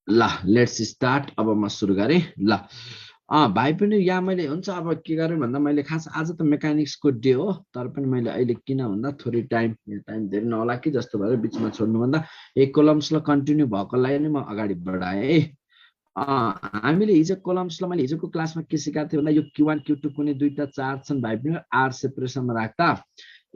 ल let's start. अब म सुरु गरेँ। ल भाइ पनि यहाँ मैले हुन्छ अब के गरेँ भन्दा मैले खास आज त मेकानिक्सको डे हो, तर पनि मैले अहिले किन भन्दा थोरै टाइम धेरै नहोला कि जस्तो भएर बिचमा छोड्नुभन्दा एक कोलम्सलाई कन्टिन्यू भएकोलाई नै म अगाडि बढाएँ है। हामीले हिजो कोलम्सलाई मैले हिजोको क्लासमा के सिकाएको थिएँ भन्दा यो Q1 Q2 कुनै दुईटा चार्ज छन् भाइ पनि आर सेपरेसनमा राख्दा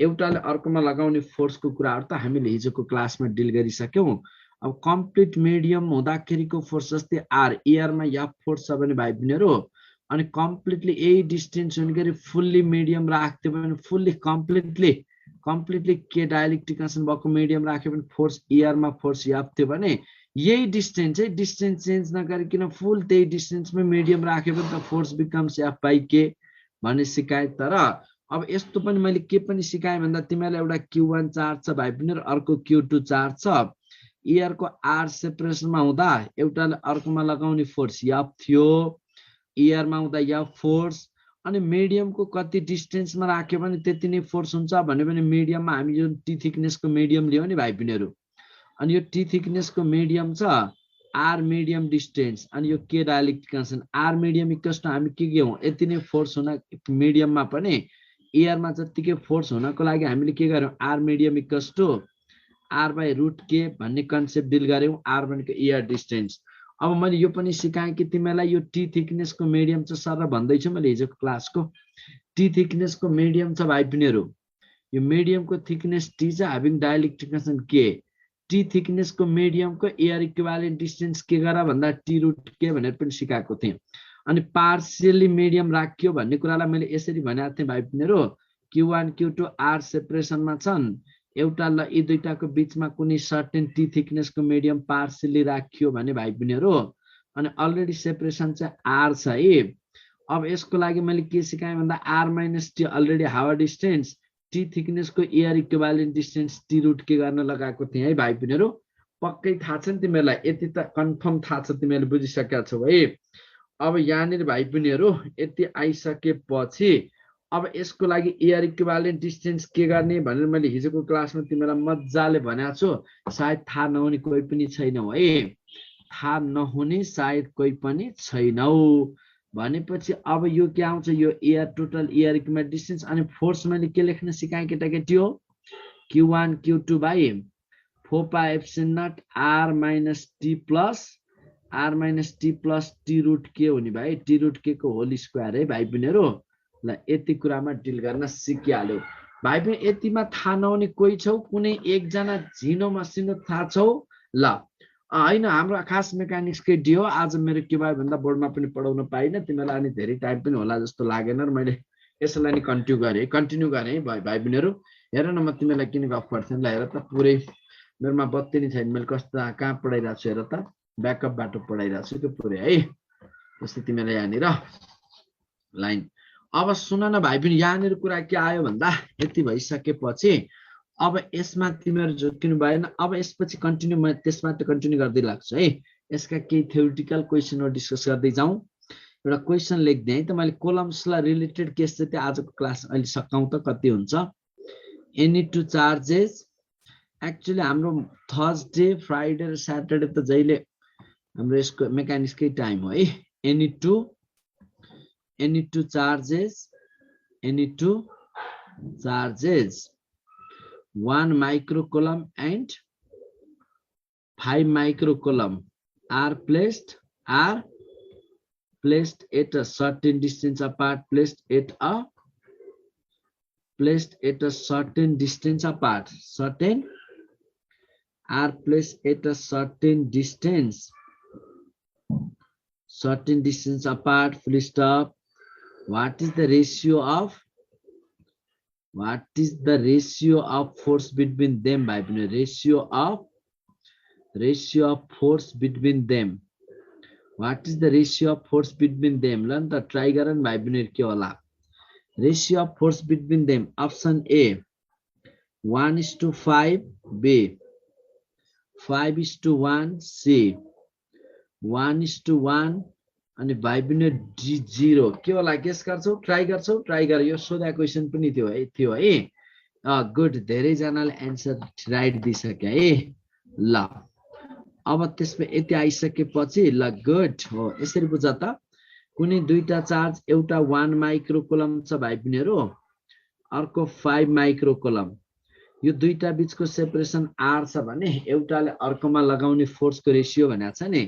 एउटाले अर्कोमा लगाउने फोर्सको कुराहरू त हामीले हिजोको क्लासमा डिल गरिसक्यौँ। अब कम्प्लिट मिडियम हुँदाखेरिको फोर्स जस्तै आर एयरमा एफ फोर्स छ भने भाइ बहिनीहरू अनि कम्प्लिटली यही डिस्टेन्स हुने गरी फुल्ली मिडियम राख्थ्यो भने फुल्ली कम्प्लिटली के डाइलेक्ट्रिक भएको मिडियम राख्यो भने फोर्स एयरमा फोर्स एफ थियो भने यही डिस्टेन्स है, डिस्टेन्स चेन्ज नगरिकन फुल त्यही डिस्टेन्समै मिडियम राख्यो भने त फोर्स बिकम्स एफ बाई के भन्ने सिकाएँ। तर अब यस्तो पनि मैले के पनि सिकाएँ भन्दा तिमीलाई एउटा Q1 चार्ज छ भाइ बहिनीहरू, अर्को Q2 चार्ज छ। एयरको आर सेपरेसनमा हुँदा एउटाले अर्कोमा लगाउने फोर्स एफ थियो, एयरमा हुँदा एफ फोर्स, अनि मिडियमको कति डिस्टेन्समा राख्यो भने त्यति नै फोर्स हुन्छ भने पनि मिडियममा हामी यो टी थिकनेसको मिडियम लियो नि भाइ बहिनीहरू, अनि यो टी थिकनेसको मिडियम छ आर मिडियम डिस्टेन्स, अनि यो के dielectric constant R medium equals to हामी के हौँ यति नै फोर्स हुन मिडियममा पनि एयरमा जतिकै फोर्स हुनको लागि हामीले के गर्यौँ R medium equals to R by root के भन्ने कन्सेप्ट डिल गऱ्यौँ। आर भनेको एयर डिस्टेन्स। अब मैले यो पनि सिकाएँ कि तिमीलाई यो टी थिकनेसको मिडियम चाहिँ सर भन्दैछु मैले हिजोको क्लासको टी थिकनेसको मिडियम छ भाइ बहिनीहरू, यो मिडियमको थिकनेस टी छ ह्याभिङ डाइलेक्ट्रिक कन्सटेन्ट के, टी थिकनेसको मिडियमको एयर इक्विभ्यालेन्ट डिस्टेन्स के गर भन्दा टी रुट के भनेर पनि सिकाएको थिएँ। अनि पार्सियली मिडियम राखियो भन्ने कुरालाई मैले यसरी भनेको थिएँ भाइ बहिनीहरू, Q1 Q2 आर सेपरेसनमा छन्, एउटा ल यी दुईटाको बिचमा कुनै सर्टेन टी थिकनेसको मिडियम पार्सियली राखियो भने भाइ बहिनीहरू अनि अलरेडी सेपरेसन चाहिँ आर छ है। अब यसको लागि मैले के सिकाएँ भन्दा आर माइनस टी अलरेडी हावा डिस्टेन्स टी थिकनेसको air equivalent distance T root के गर्न लगाएको थिएँ है भाइ बहिनीहरू। पक्कै थाहा छ नि तिमीहरूलाई, यति त कन्फर्म थाहा छ, तिमीहरूले बुझिसकेका छौ है। अब यहाँनिर भाइ बहिनीहरू यति आइसकेपछि अब यसको लागि एयर इक्विभ्यालेन्ट डिस्टेन्स के गर्ने भनेर मैले हिजोको क्लासमा तिमीलाई मजाले भनेको छु, सायद थाहा नहुने कोही पनि छैनौ है, थाहा नहुने सायद कोही पनि छैनौ। भनेपछि अब यो के आउँछ यो air total air equivalent distance अनि फोर्स मैले के लेख्न सिकाएँ केटाकेटी हो Q1 Q2 by 4 pi epsilon naught R minus T plus T root के हुने भाइ टी रुट के को होल स्क्वायर है भाइ बहिनीहरू। ल यति कुरामा डिल गर्न सिकिहाल्यो भाइ बहिनी। यतिमा थाहा नहुने कोही छौ, कुनै एकजना झिनो मसिनो थाहा छौ? ल होइन हाम्रो खास मेकानिक्सकै डे हो आज, मेरो के भयो भन्दा बोर्डमा पनि पढाउन पाइनँ तिमीलाई, अनि धेरै टाइम पनि होला जस्तो लागेन र मैले यसलाई नि कन्टिन्यू गरेँ भाइ बहिनीहरू। हेर न म तिमीलाई किन गफ गर्थेँ ल, हेर त पुरै मेरोमा बत्ती नै छैन, मैले कस्तो कहाँ पढाइरहेको छु हेर त, ब्याकअप बाटो पढाइरहेको छु त्यो पुरै है, जस्तै तिमीलाई यहाँनिर लाइन। अब सुन न भाइ पनि यहाँनिर कुरा के आयो भन्दा यति भइसकेपछि अब यसमा तिमीहरू झुक्किनु भएन। अब यसपछि कन्टिन्यू म त्यसमा त कन्टिन्यू गर्दै लाग्छु है, यसका केही थ्योरिटिकल क्वेसनहरू डिस्कस गर्दै जाउँ। एउटा क्वेसन लेख्दै है त मैले, कोलम्सलाई रिलेटेड केस चाहिँ आजको क्लास अहिले सकाउँ त कति हुन्छ। एनी टु चार्जेस एक्चुअली हाम्रो थर्सडे फ्राइडे र स्याटरडे त जहिले हाम्रो यसको मेकानिक्सकै टाइम हो है। Any two charges 1 microcoulomb and 5 microcoulomb are placed at a certain distance apart, placed at a certain distance apart, full stop. What is the ratio of force between them भाइ बहिनी, ratio of force between them. What is the ratio of force between them? ल नि त try गर न भाइ बहिनी के होला ratio of force between them. Option A 1:5, B 5:1, C 1:1 अनि भाइ बहिनी D0 के होला गेस गर्छौ? ट्राई गर, यो सोधा क्वेसन पनि थियो है। गुड, धेरै जनाले एन्सर राइट दिइसके है। ल अब त्यसमा यति आइसकेपछि ल गुड हो यसरी बुझ त कुनै दुईटा चार्ज एउटा 1 माइक्रो कुलम छ भाइ बहिनीहरु अर्को 5 माइक्रो कुलम यो दुईटा बीचको सेपरेसन r छ भने एउटाले अर्कोमा लगाउने फोर्सको रेशियो भनेको छ नि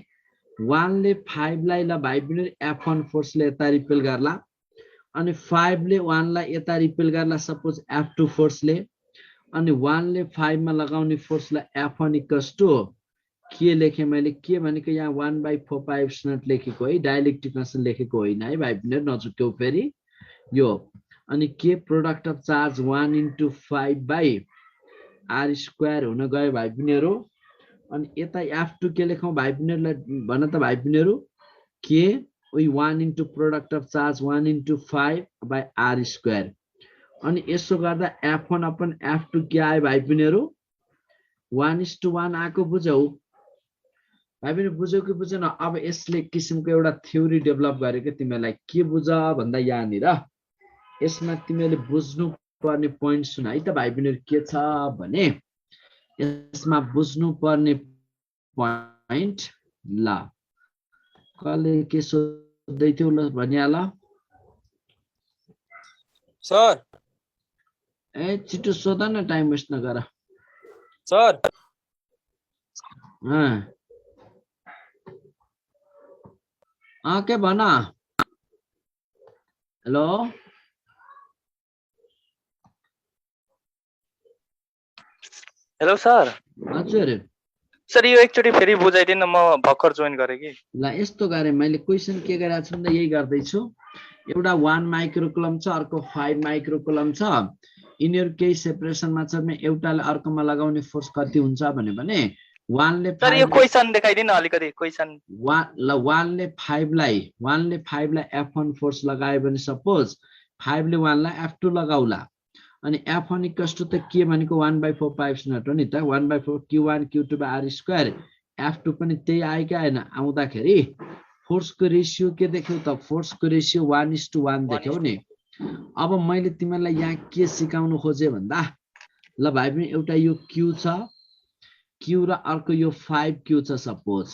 1 ले 5 लाई ल भाइ बहिनीहरु F1 फोर्सले यता रिपेल गर्ला अनि 5 ले 1 लाई यता रिपेल गर्ला सपोज F2 फोर्सले अनि 1 ले 5 मा लगाउने फोर्सलाई F1 के लेखे मैले के भनेको यहाँ 1/4πε0 लेखेको है डाइलेक्ट्रिक कन्स्टेन्ट लेखेको होइन है भाइ बहिनीहरु नचुक्यौ फेरि यो अनि के प्रोडक्ट अफ चार्ज 1 * 5/r² हुन गयो भाइ बहिनीहरु अनि यता F2 के लेखौं भाइ बहिनीहरुलाई भन त भाइ बहिनीहरु के उही 1 * प्रोडक्ट अफ चार्ज 1 * 5/r² अनि यसो गर्दा F1 अपन F2 के आयो भाइ बहिनीहरु 1:1 आको बुझौ भाइ बहिनी बुझ्यौ कि बुझेन अब यसले किसिमको एउटा थ्योरी डेभलप गरेको तिमीलाई के बुझ भन्दा यहाँनिर यसमा तिमीले बुझ्नु पर्ने प्वाइन्ट सुन है त भाइ बहिनी के छ भने यसमा बुझ्नु पर्ने प्वाइन्ट ल कसले के सोध्दै थियो ल भनिहाल सर ए छिटो सोध न टाइम वेस्ट नगर सर के भन हेलो हेलो सर हजुर सर यो एकचोटी फेरि बुझाइदिनु म भर्खर जोइन गरे कि ल यस्तो गरे मैले क्वेशन के गरेको छु भन्दा यही गर्दै छु एउटा 1 माइक्रो कुलम छ अर्को 5 माइक्रो कुलम छ यिनीहरु केही सेपरेसनमा छ भने एउटाले अर्कोमा लगाउने फोर्स कति हुन्छ भने 1 ले 5 सर यो क्वेशन देखाइदिनु अलिकति क्वेशन 1 ले 5 लाई F1 फोर्स लगायो भने सपोज 5 ले 1 लाई F2 लगाउला अनि F1 त के भनेको 1/4πε0 हो नि त 1/4 Q1 Q2/r² F2 पनि त्यही आयो कि आएन आउँदाखेरि फोर्सको रेशियो के देख्यौ त फोर्सको रेशियो 1:1 देख्यौ नि अब मैले तिमीलाई यहाँ के सिकाउनु खोजे भन्दा ल भाइ पनि एउटा यो Q छ Q र अर्को यो 5Q छ सपोज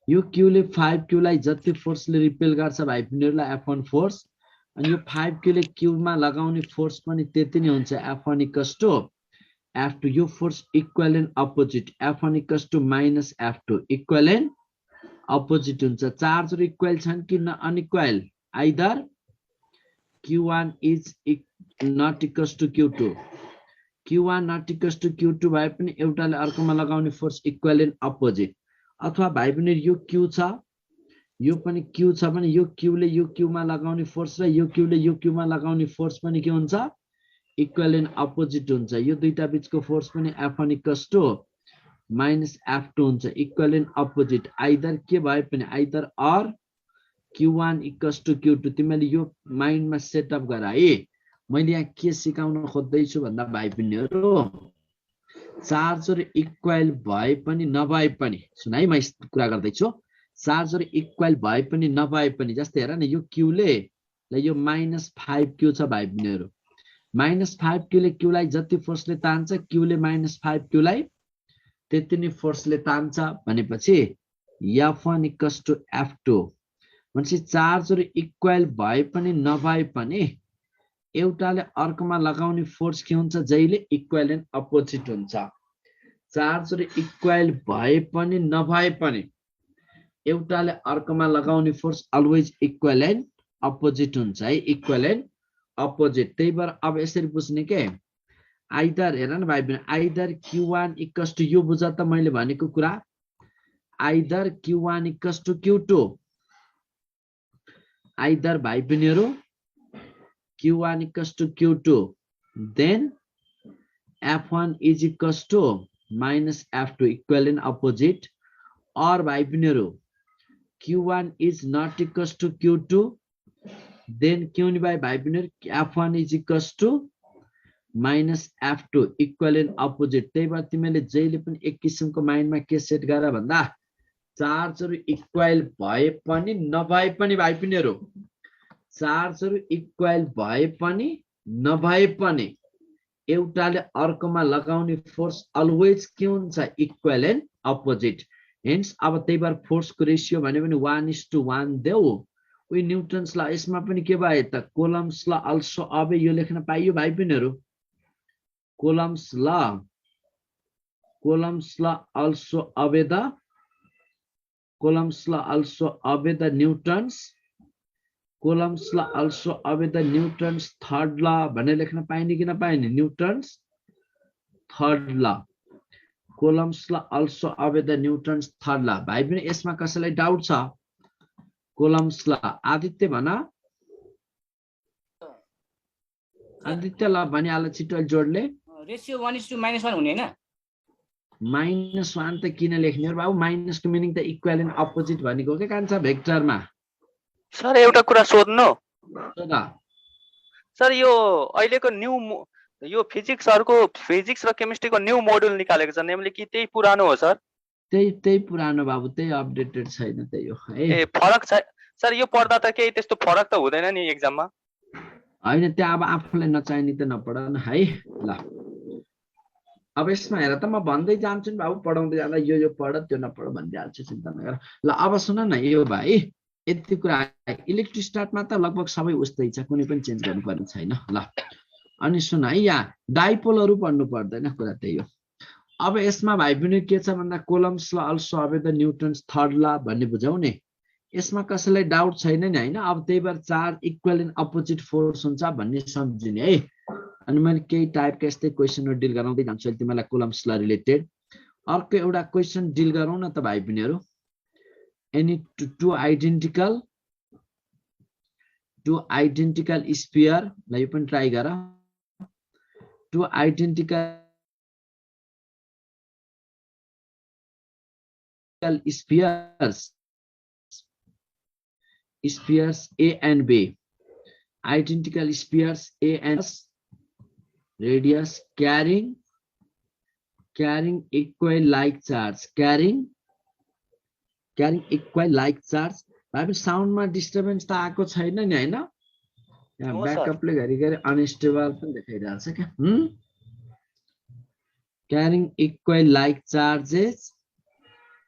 यो Q ले 5Q लाई जति फोर्सले रिपेल गर्छ भाइ बहिनीहरुलाई F1 फोर्स अनि यो 5Q ले Q मा लगाउने फोर्स पनि त्यति नै हुन्छ F1 = F2 यो force equivalent opposite F1 - F2 equivalent opposite हुन्छ चार्जहरु इक्वल छन् कि unequal either Q1 is not equals to Q2 Q1 not equals to Q2 भए पनि एउटाले अर्कोमा लगाउने फोर्स इक्विभ्यालेन्ट अपोजिट अथवा भाइ पनि यो Q छ यो पनि Q छ भने यो Q ले यो Q मा लगाउने फोर्स र यो Q ले यो Q मा लगाउने फोर्स पनि के हुन्छ इक्विभ्यालेन्ट अपोजिट हुन्छ यो दुईटा बीचको फोर्स पनि F1 - F2 हुन्छ इक्विभ्यालेन्ट अपोजिट आइदर के भए पनि आइदर अर Q1 = Q2 तिमीले यो माइन्डमा सेटअप गर है मैले यहाँ के सिकाउन खोज्दै छु भन्दा भाइ बहिनीहरु चार्जहरु इक्वल भए पनि नभए पनि सुन है म कुरा गर्दै छु चार्जहरु इक्वल भए पनि नभए पनि जस्तै हेर न यो Q ले ल यो -5Q छ भाइ बहिनीहरु -5Q ले Q लाई जति फोर्सले तान्छ Q ले -5Q लाई त्यति नै फोर्सले तान्छ भनेपछि F1 = F2 भनेपछि चार्जहरु इक्वल भए पनि नभए पनि एउटाले अर्कोमा लगाउने फोर्स के हुन्छ जहिले इक्विभ्यालेन्ट अपोजिट हुन्छ चार्जहरु इक्वल भए पनि नभए पनि एउटाले अर्कोमा लगाउने फोर्स अलवेज इक्विभ्यालेन्ट अपोजिट हुन्छ है इक्विभ्यालेन्ट अपोजिट त्यही भएर अब यसरी बुझ्ने के आइदर हेर न भाइ बहिनी आइदर Q1 = यो बुझ त मैले भनेको कुरा आइदर Q1 = Q2 आइदर भाइ बहिनीहरु Q1 = Q2 then F1 = -F2 equivalent opposite or भाइ बहिनीहरु Q1 is not equals to Q2 then के हुने भाइ बहिनीहरु F1 = -F2 equivalent opposite त्यही भएर तिमीले जहिले पनि एक किसिमको माइन्डमा के सेट गर भन्दा चार्जहरु इक्वल भए पनि नभए पनि भाइ बहिनीहरु चार्जहरु इक्वल भए पनि नभए पनि एउटाले अर्कोमा लगाउने फोर्स अलवेज के हुन्छ इक्विभ्यालेन्ट अपोजिट हेन्स अब त्यही भएर फोर्सको रेसियो भन्यो भने 1:1 देऊ उही न्युटन्स ल यसमा पनि के भयो त कोलम्स ल अल्सो अब यो लेख्न पाइयो भाइ बहिनीहरू कोलम्स ल अल्सो अबे द न्युटन्स कोलम्स ल अल्सो अबे द न्युटन्स थर्ड ल भनेर लेख्न पाइने कि नपाइने न्युटन्स थर्ड ल कोलम्स ल अल्सो अबे द न्युटन्स थर्ड ल भाइ पनि यसमा कसैलाई डाउट छ कोलम्स ल आदित्य भन आदित्य ल भनिहाल छिटो जोडले रेशियो 1:-1 हुने हैन -1 त किन लेख्ने हो बाबु माइनसको मिनिङ त इक्वल एन्ड अपोजिट भनेको के कान्छ भेक्टरमा सर एउटा कुरा सोध्नु सोधा सर यो अहिलेको न्यू यो फिजिक्सहरुको फिजिक्स र केमिस्ट्रीको न्यू मोड्युल निकालेको छ नेमली कि त्यही पुरानो हो सर त्यही पुरानो बाबु त्यही अपडेटेड छैन त्यही हो है ए फरक छ सर यो पढ्दा त केही त्यस्तो फरक त हुँदैन नि एक्जाममा हैन त्यहाँ अब आफूलाई नचाहिने त नपढन है ल अब यसमा हेर त म भन्दै जान्छु नि बाबु पढाउँदै जाँदा यो पढ त्यो नपढ भनिदिहाल्छु चिन्ता नगर ल अब सुन न यो भाइ यति कुरा इलेक्ट्रोस्ट्याटमा त लगभग सबै उस्तै छ कुनै पनि चेन्ज गर्नुपर्ने छैन ल अनि सुन है यहाँ डाइपोलहरू पढ्नु पर्दैन कुरा त्यही हो अब यसमा भाइ पनि के छ भन्दा कोलम्स ल अल्सो अबे द न्युटन्स थर्ड ल भन्ने बुझाउ नि यसमा कसैलाई डाउट छैन नि हैन अब त्यही भएर charge equal and opposite force हुन्छ भन्ने सम्झिने है अनि मैले केही टाइपका यस्तै क्वेसनहरु डिल गराउँदै जान्छु अहिले तिमीलाई कोलम्स ल रिलेटेड अर्को एउटा क्वेसन डिल गरौँ न त भाइ बहिनीहरु एनी टु आइडेन्टिकल स्फियर ल यो पनि ट्राई गर two identical spheres A and B identical spheres A and radius carrying equal like charge carrying equal like charge भाइ साउन्ड मा डिस्टर्बेन्स त आको छैन नि हैन यहाँ ब्याकअपले घरिघरि अनस्टेबल पनि देखाइरहेछ के carrying equal like charges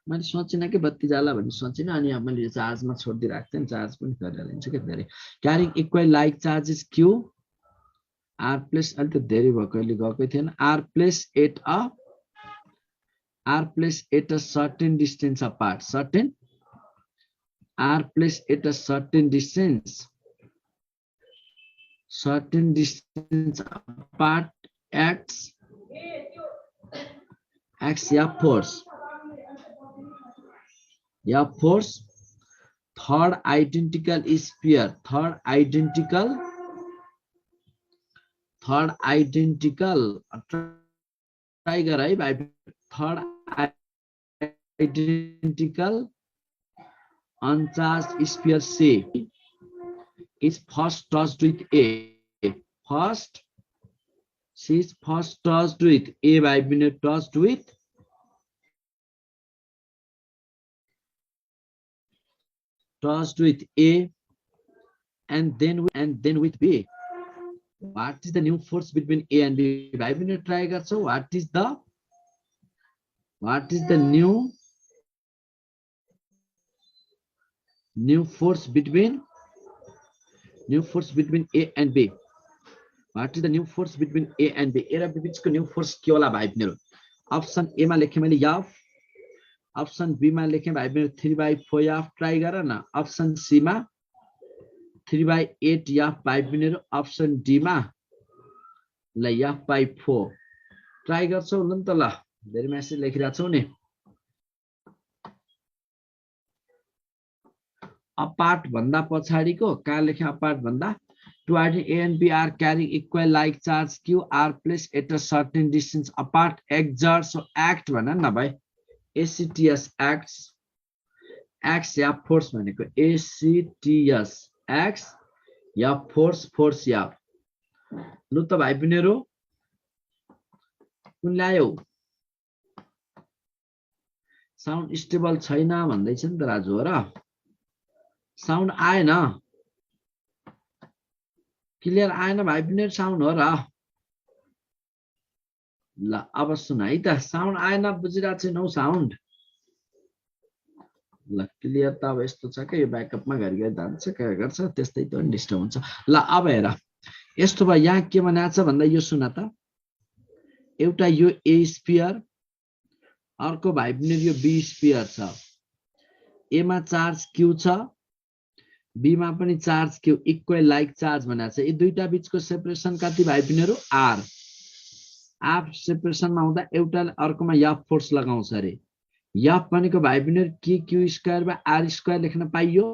मैले सोचिन के बत्ती जाला भन्ने सोचिन अनि अब मैले चार्जमा छोड्दै राख्थे नि चार्ज पनि गरेर लिन्छु के धेरै carrying equal like charges Q R plus अलि त धेरै भएको अहिले गएकै थिएन R plus at a certain distance apart certain R plus at a certain distance apart X या force third identical sphere third identical try गर है भाइ third identical uncharged sphere C is first touched with A she is first touched with A by being touched with A and then with B. What is the new force between A and B? Bhai bhai try garchhau. What is the new force between A and B? What is the new force between A and B? A र B बीचको new force के होला भाइ बहिनीहरु? Option A मा लेखे मैले F option be मा लेखे भाइ बहिनी 3/4 F ट्राई गर न अप्सन सी मा 3/8 F भाइ बहिनीहरु अप्सन डी मा ल F/4 ट्राई गर्छौ ल नि त ल धेरै मेसेज लेखिराछौ नि अपार्ट भन्दा पछाडीको कहाँ लेखे अपार्ट भन्दा to A and B are carrying equal like charge Q are placed at a certain distance apart exert so act भन न भाइ ACTS acts या फोर्स भनेको ACTS acts या फोर्स या लु त भाइ बहिनीहरु कुन ल्यायो साउन्ड स्टेबल छैन भन्दै छ नि त राजु हो र साउन्ड आएन क्लियर आएन भाइ बहिनीहरु साउन्ड हो र ल अब सुन है त साउन्ड आएन बुझिरा छैनौ साउन्ड ल क्लियर त अब यस्तो छ कि यो ब्याकअपमा घरि जान्छ के गर्छ त्यस्तै त डिस्टर्ब हुन्छ ल अब हेर यस्तो भयो यहाँ के भनेको छ भन्दा यो सुन त एउटा यो ए स्फियर अर्को भाइ पनि यो बी स्फियर छ ए मा चार्ज क्यू छ बी मा पनि charge Q equal like charge भनेको छ यी दुईटा बीचको सेपरेसन कति भाइ बहिनीहरु आर आर सेपरेसनमा हुँदा एउटा अर्कोमा एफ फोर्स लगाउँछ रे एफ भनेको भाइ बहिनीहरु के क्यू स्क्वायर बा आर स्क्वायर लेख्न पाइयो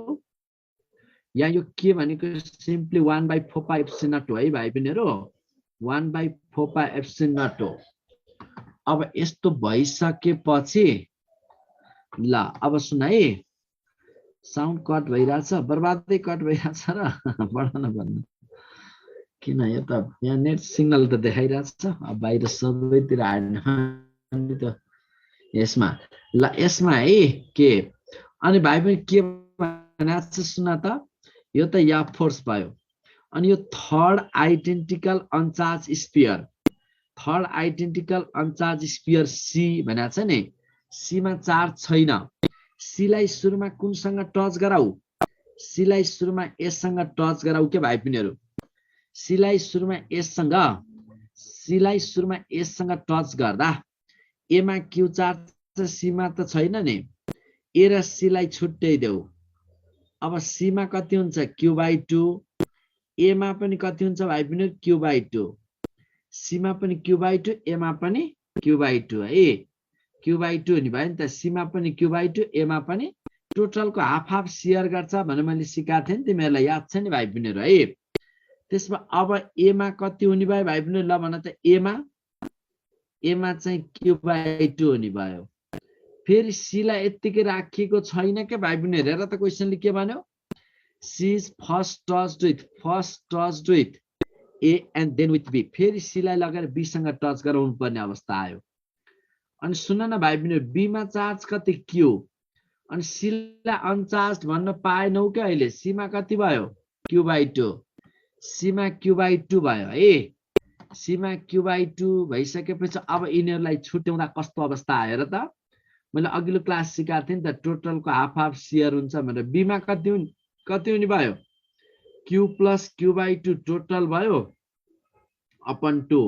यहाँ यो के भनेको सिम्पली 1/4 पाइ एप्सिलन नट हो है भाइ बहिनीहरु 1/4 पाइ एप्सिलन नट हो अब यस्तो भइसकेपछि ल अब सुन है साउन्ड कट भइराछ बर्बादै कट भइराछ र बढाउन भन्नु किन यो त यहाँ नेट सिग्नल त देखाइराछ अब बाहिर सबैतिर हाल्नु त यसमा ल यसमा है के अनि भाइ पनि के भनेछ सुन त यो त एफ फोर्स भयो अनि यो third identical uncharged sphere third identical uncharged sphere C भनेको छ नि सी मा चार्ज छैन सी लाई सुरुमा कुनसँग टच गराऊ सी लाई सुरुमा एस सँग टच गराऊ के भाइ बहिनीहरु सी लाई सुरुमा एस सँग टच गर्दा ए मा क्यू चार्ज सी मा त छैन नि ए र सी लाई छुट्टै देऊ अब सी मा कति हुन्छ q/2 ए मा पनि कति हुन्छ भाइ बहिनीहरु q/2 सी मा पनि q/2 ए मा पनि q/2 है q/2 नि भयो नि त सी मा पनि q/2 ए मा पनि टोटलको हाफ हाफ शेयर गर्छ भने मैले सिकाएको थिएँ नि तिमीहरुलाई याद छ नि भाइ बहिनीहरु है त्यसमा अब ए मा कति हुने भयो भाइ बहिनीहरु ल भन त ए मा चाहिँ q/2 हुने भयो फेरि सी लाई यतिकै राखिएको छैन के भाइ बहिनीहरु हेर त क्वेशनले के भन्यो C is first touched with A and then with B फेरि सी लाई लगेर बी सँग टच गराउनु पर्ने अवस्था आयो अनि सुन न भाइ बहिनीहरु बी मा चार्ज कति क्यू अनि सी लाई अनचार्ज भन्न पाएनौ के अहिले सी मा कति भयो q/2 सी मा q/2 भयो है सी मा q/2 भइसकेपछि अब यिनीहरुलाई छुट्याउँदा कस्तो अवस्था आयो र त मैले अघिल्लो क्लास सिकाएको थिएँ नि त टोटलको हाफ हाफ शेयर हुन्छ भनेर बी मा कति हुने भयो q + q/2 टोटल भयो अपन 2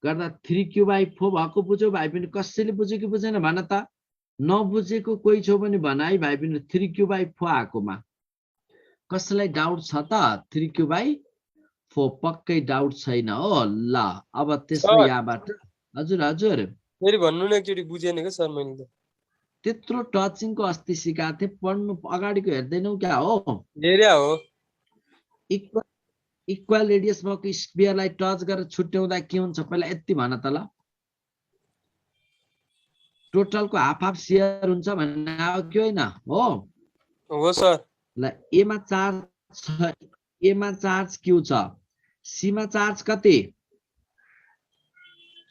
गर्दा 3q/4 भएको बुझ्यौ भाइ पनि कसैले बुझ्यो कि बुझेन भन त नबुझेको कोही छ भने भन है भाइ पनि 3q/4 आकोमा कसैलाई डाउट छ त 3q/4 पक्कै डाउट छैन हो ल अब त्यसमा यहाँबाट हजुर हजुर फेरि भन्नु न एकचोटी बुझेन के सर मैले त त्यत्रो टचिङको अस्ति सिकाएको थिएँ पढ्नु अगाडिको हेर्दैनौ क्या हो हेर्या हो इक्वल रेडियस भएको स्फियरलाई टच गरेर छुट्याउँदा के हुन्छ पहिला यति भन त ल टोटलको हाफ हाफ शेयर हुन्छ भन्ने आयो कि होइन हो सर ल ए मा चार्ज क्यू छ सी मा चार्ज कति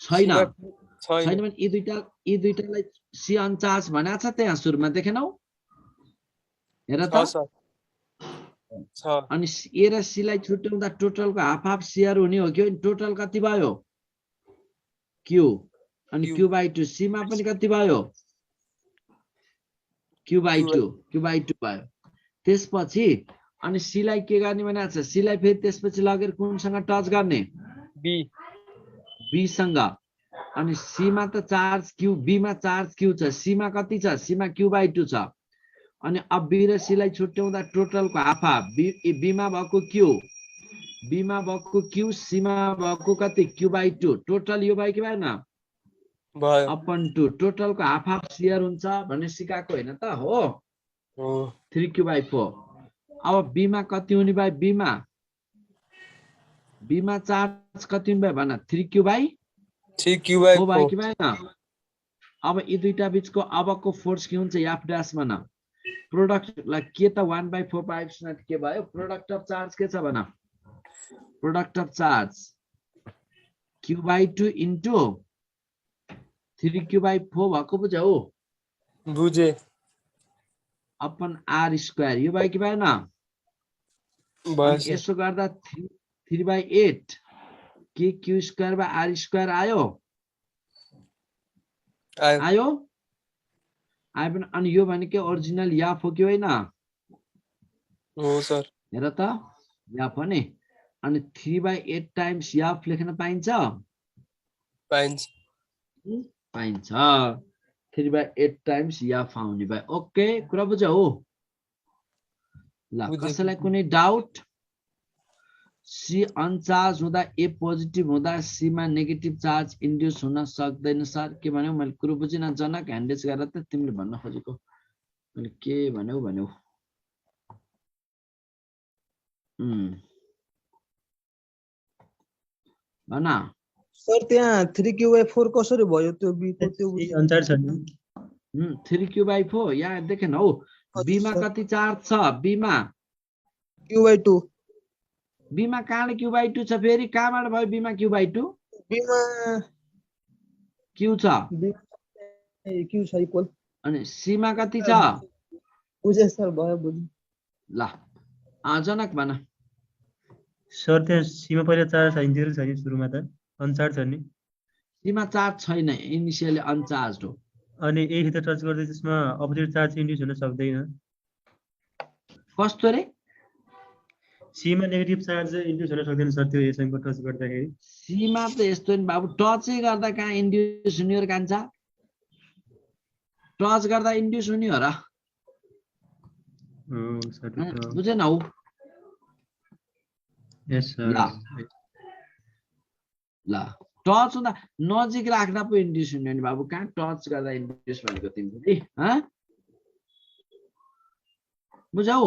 छैन भने यी दुईटालाई सी अनचार्ज भनेको छ त्यहाँ सुरुमा देखेनौ हेर त अनि ए र सी लाई छुट्याउँदा टोटलको हाफ हाफ शेयर हुने हो कि टोटल कति भयो क्यू अनि q/2 सी मा पनि कति भयो q/2 भयो त्यसपछि अनि सी लाई के गर्ने भनेको छ सी लाई फेरि त्यसपछि लगेर कुनसँग टच गर्ने बी सँग अनि सी मा त चार्ज क्यू बी मा चार्ज क्यू छ सी मा कति छ सी मा q/2 छ अनि अब बी र सी लाई छुट्याउँदा टोटलको हाफ हाफ बी मा भएको क्यू सी मा भएको कति q/2 टोटल यो भयो कि भएन अपन 2 टोटलको हाफ हाफ शेयर हुन्छ भन्ने सिकाएको हैन त हो 3q/4 अब बी मा कति हुने भयो बी मा चार्ज कति हुने भयो भन 3q/4 भयो कि भएन अब यी दुईटा बीचको अबको फोर्स के हुन्छ एफ डैश भन प्रोडक्ट ला के त 1/4 पाइ एप्सिलन के भयो प्रोडक्ट अफ चार्ज के छ भन product of charge q/2 into 3q/4 भएको बुझ्यौ बुझे अपन r स्क्वायर यो भयो कि भएन यसो गर्दा 3/8 के q² r² आयो आयो भने अनि यो भनेको ओरिजिनल याफ हो कि होइन हो सर हेर त याफ हो नि अनि 3/8 टाइम्स याफ लेख्न पाइन्छ पाइन्छ पाइन्छ 3/8 टाइम्स याफ आउने भयो ओके कुरा बुझ्यौ ल बुझेँ, कसैलाई बुझेँ। कुनै डाउट सी अनचार्ज हुँदा ए पोजिटिभ हुँदा सीमा नेगेटिभ चार्ज इन्ड्युस हुन सक्दैन सर के भन्यौ मैले कुरो बुझिन जनक ह्यान्डेज गरेर त तिमीले भन्न खोजेको मैले के भन्यौ भन सर त्यहाँ 3q/4 कसरी भयो त्यो बी को त्यो अनुसार छ नि 3q/4 यहाँ देखेन हौ बीमा कति चार्ज छ बीमा q/2 बीमा कहाँ q/2 छ फेरि कहाँबाट भयो बीमा q/2 बीमा q छ q छ इक्वल अनि सीमा कति छ बुझे सर भयो बुझे ल जनक भन सर त्यहाँ सीमा पहिला चार्ज छ इन्टिजर छ नि सुरुमा त अनचार्ज छ नि सीमा चार्ज छैन इनिसियली अनचार्ज हो अनि यही त टच गर्दै त्यसमा अपोजिट चार्ज इन्ड्युस हुन सक्दैन कस्तो रे सीमा नेगेटिभ चार्ज इन्ड्युस हुन सक्दैन सर त्यो एसएमको टच गर्दाखेरि सीमा त यस्तो नि बाबु टचै गर्दा कहाँ इन्ड्युस हुने हो र कान्छ टच गर्दा इन्ड्युस हुने हो र हो सर बुझेन हौ यस सर ल टच हुँदा नजिक राख्दा पो इन्ड्युस हुने नि बाबु कहाँ टच गर्दा इन्ड्युस भनेको तिमीले बुझौ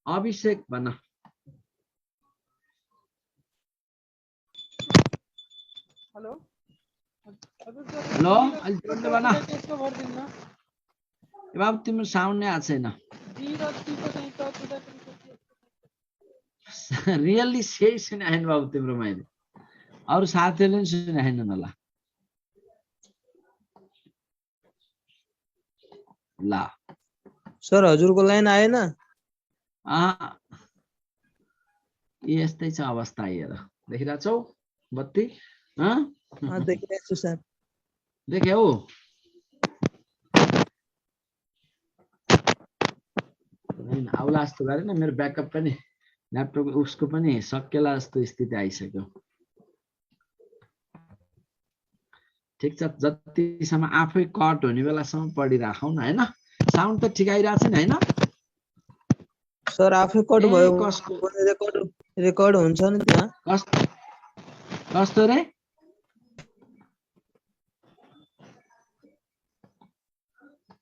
अभिषेक भन हेलो हेलो अलि जोडले भन ए बाबु तिम्रो साउन्ड नै आएको छैन रियल्ली सही सुनाएन बाबु तिम्रो मैले अरू साथीहरूले पनि सुनाएनन् होला ल सर हजुरको लाइन आएन यस्तै छ अवस्था हेर देखिरहेको छौ बत्ती देखिरहेको छु सर देख्यौ आउला जस्तो गरेन मेरो ब्याकअप पनि ल्यापटप उसको पनि सकेला जस्तो स्थिति आइसक्यो ठिक छ जतिसम्म आफै कट हुने बेलासम्म पढिराखौ न हैन साउन्ड त ठिक आइरहेछ नि हैन सर आफै कट भयो रेकर्ड हुन्छ नि त्यहाँ कस्तो रे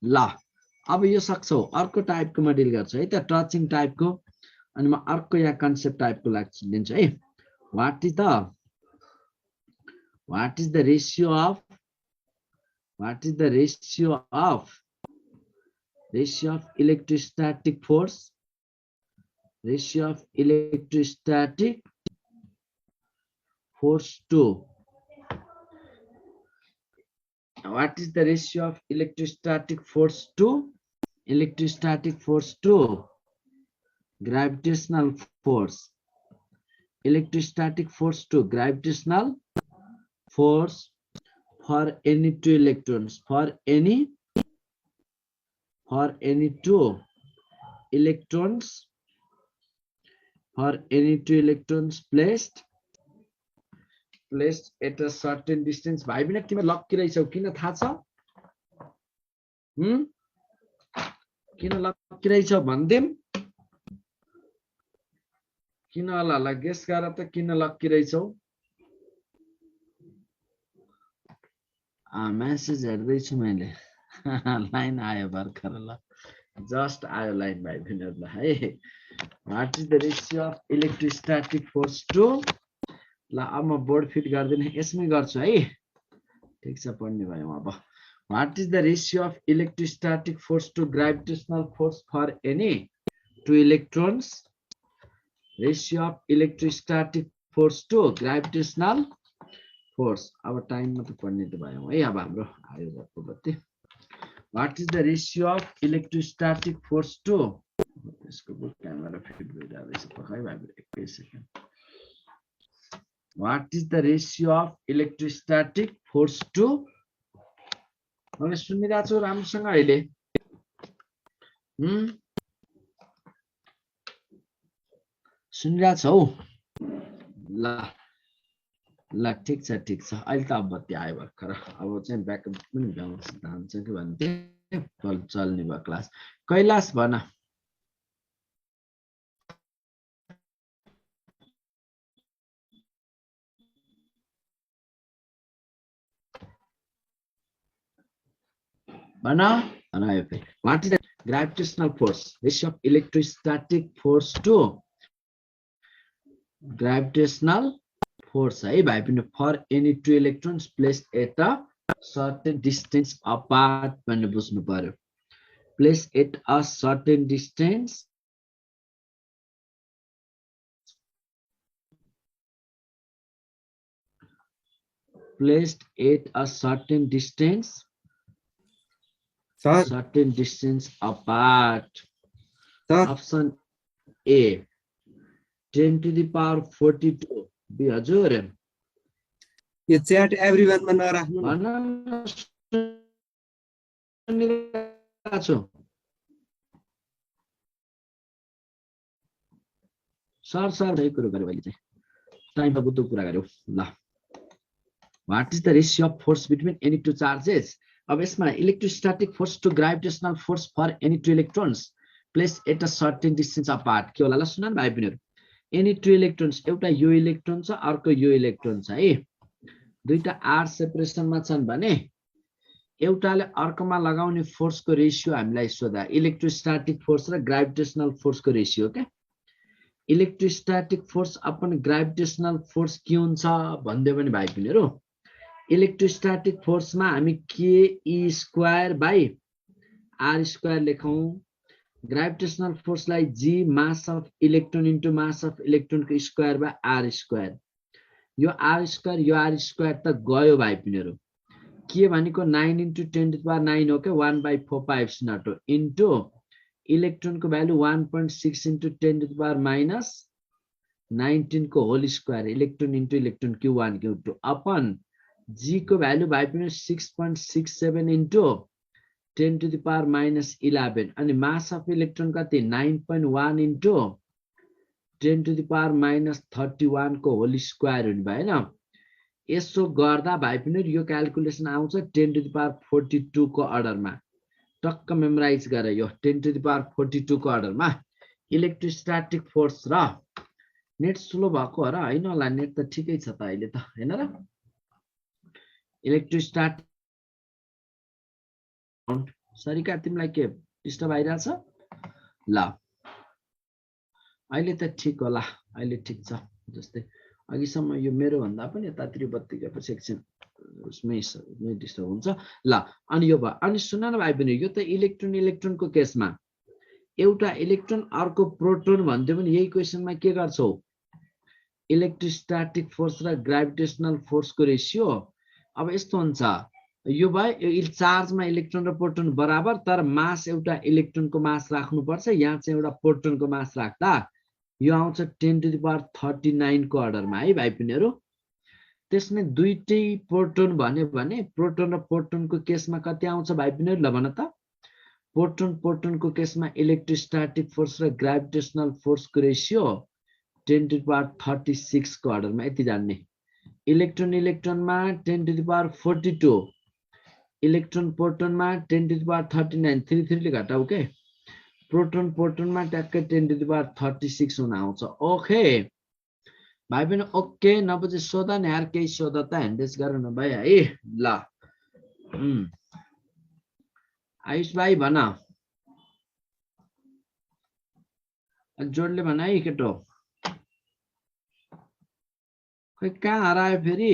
ल अब यो सक्छौ अर्को टाइपको म डिल गर्छु है त टचिङ टाइपको अनि म अर्को यहाँ कन्सेप्ट टाइपको दिन्छु है what is the ratio of electrostatic force to what is the ratio of electrostatic force to gravitational force for any two electrons placed at a certain distance भाइ बिना तिमी लक्की रहेछौ किन थाहा छ किन लक्की रहेछौ भन्देम किन होला गेस गर त किन लक्की रहेछौ मेसेज हेर्दै छु मैले लाइन आयो भर्खर ल जस्ट आयो लाइन भाइ बिनाहरुलाई है what is the ratio of electrostatic force to ल अब म बोर्ड फिट गर्दिन यसमै गर्छु है ठीक छ पढ्ने भयो अब what is the ratio of electrostatic force to gravitational force for any two electrons ratio of electrostatic force to gravitational force अब टाइममा त पढ्ने त भयो है अब हाम्रो आयो जस्तो बत्ती what is the ratio of electrostatic force to यसको बुक क्यामेरा फिट भइरहेछ पकाइ भाइ 1 second What is the ratio of electrostatic force to मैले सुनिरहेको छु राम्रोसँग अहिले सुनिरहेको छौ ल ल ठिक छ अहिले त अब बत्ती आयो भर्खर अब चाहिँ ब्याकअप पनि भ्याउँछ जान्छ कि भन्थे चल्ने भयो क्लास कैलाश भन What is the gravitational force? Ratio of electrostatic force to gravitational force. For any two electrons placed at a certain distance apart. Placed at a certain distance. Placed at a certain distance. Certain distance apart. Option A 10 to the power 42. B हजुर यो chat everyone मा नराख्नु sir यही कुरो गरे मैले चाहिँ टाइममा बुद्धो कुरा गर्यो ल What is the ratio of force between any two charges? अब यसमा electrostatic force to gravitational force for any two electrons placed at a certain distance apart के होला ल सुन न भाइ बहिनीहरु any two electrons एउटा यो इलेक्ट्रोन छ अर्को यो इलेक्ट्रोन छ है दुईटा r सेपरेसन मा छन् भने एउटाले अर्कोमा लगाउने फोर्स को रेशियो हामीलाई सोधा इलेक्ट्रोस्टैटिक फोर्स र ग्रेविटेशनल फोर्स को रेशियो के electrostatic force upon gravitational force के हुन्छ भन्दै पनि भाइ बहिनीहरु इलेक्ट्रोस्टैटिक फोर्स मा हामी ke² बाइ r² लेखौं ग्रेविटेशनल फोर्स लाई g mass of electron into mass of electron को स्क्वायर बाइ r²। यो r² यो r² त गयो भाइ बहिनीहरु के भनेको 9 इन्टु 10 टु द पावर 9 हो के 1/4 हो इन्टु इलेक्ट्रोन को value 1.6 into 10 to the power minus 19 को whole square electron into electron q1 q2 upon g को भ्यालु भाइ बहिनीहरु 6.67 into 10 to the power minus 11 अनि mass of electron कति 9.1 into 10 to the power minus 31 को whole square हुने भयो हैन यसो गर्दा भाइ पनि यो क्याल्कुलेसन आउँछ 10 to the power 42 को अर्डरमा टक्क मेमोराइज गरे यो 10 to the power 42 को अर्डरमा इलेक्ट्रोस्टैटिक फोर्स र नेट स्लो भएको हो र हैन होला नेट त ठिकै छ त अहिले त हैन र इलेक्ट्रोस्टैटिक सरिका तिमीलाई के डिस्टर्ब आइराछ ल अहिले त ठीक होला अहिले ठीक छ जस्तै अघिसम्म यो मेरो भन्दा पनि यतातिर बत्तीको सेक्सन उसमै डिस्टर्ब हुन्छ ल अनि यो भयो अनि सुन न भाइ बहिनी यो त इलेक्ट्रोन इलेक्ट्रोनको केसमा एउटा इलेक्ट्रोन अर्को प्रोटोन भन्दै पनि यही क्वेशनमा के गर्छौ इलेक्ट्रोस्टैटिक फोर्स र ग्रेविटेशनल फोर्स को रेशियो अब यस्तो हुन्छ यो भयो यो चार्ज मा इलेक्ट्रोन र प्रोटोन बराबर तर मास एउटा इलेक्ट्रोन को मास राख्नु पर्छ यहाँ चाहिँ एउटा प्रोटोन को मास राख्दा यो आउँछ 10 टु द पावर 39 को अर्डरमा है भाइ बहिनीहरु त्यसमै दुईटै प्रोटोन भन्यो भने प्रोटोन र प्रोटोन को केसमा कति आउँछ भाइ बहिनीहरु ल भन त प्रोटोन प्रोटोन को केसमा इलेक्ट्रोस्टैटिक फोर्स र ग्रेविटेशनल फोर्स को रेशियो 10 टु द पावर 36 को अर्डरमा यति जान्ने इलेक्ट्रोन इलेक्ट्रोनमा 10 to the power 42 electron proton में 10 to the power 39 3 ले घटाऊ के प्रोटोन प्रोटोन में ट्याक्कै 10 to the power 36 हुन आउँछ ओके भाइ पनि ओके नबुझे सोध न यार केही सोध त ह्यान्डेज गर न भाइ है ल आयुष भाइ भन जोडले भन है केटो खै कहाँ हरायो फेरि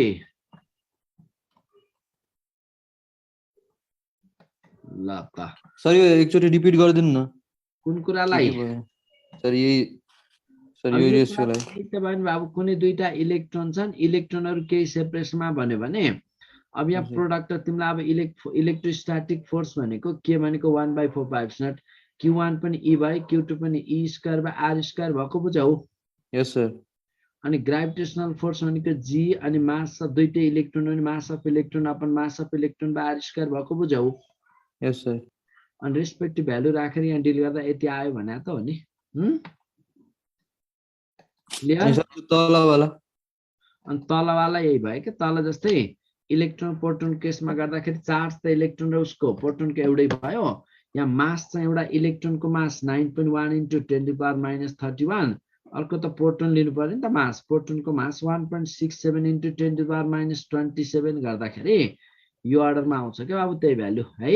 ल त सर यो एकचोटी रिपिट गरिदिनु न कुन कुरालाई सर यो रेशियोलाई तपाईहरु बाबु कुनै दुईटा इलेक्ट्रोन छन् इलेक्ट्रोनहरु केही सेपरेसनमा भन्यो भने अब यहाँ प्रोडक्ट तिमीलाई अब इलेक्ट्रोस्टैटिक फोर्स भनेको के भनेको 1/4 q1 पनि e बाइ q2 पनि e² बाइ r² भएको बुझौ यस सर अनि ग्राभिटेशनल फोर्स भनेको जी अनि मास अफ दुईटै इलेक्ट्रोन अनि mass of electron upon mass of electron by R square भएको बुझ्यौ यस सर अनि रेस्पेक्टिभ भ्यालु राखेर यहाँ डिल गर्दा यति आयो भने त हो नि क्लियर अनि सर तलवाला अनि तलवाला यही भयो के तल जस्तै इलेक्ट्रोन प्रोटोन केसमा गर्दाखेरि चार्ज त इलेक्ट्रोन र उसको प्रोटोनको एउटै भयो यहाँ मास चाहिँ एउटा इलेक्ट्रोनको मास 9.1 into 10⁻31 अर्को त प्रोटोन लिनु पर्यो नि त मास प्रोटोनको मास 1.67 into 10⁻27 गर्दाखेरि यो अर्डरमा आउँछ के बाबु त्यही भ्यालु है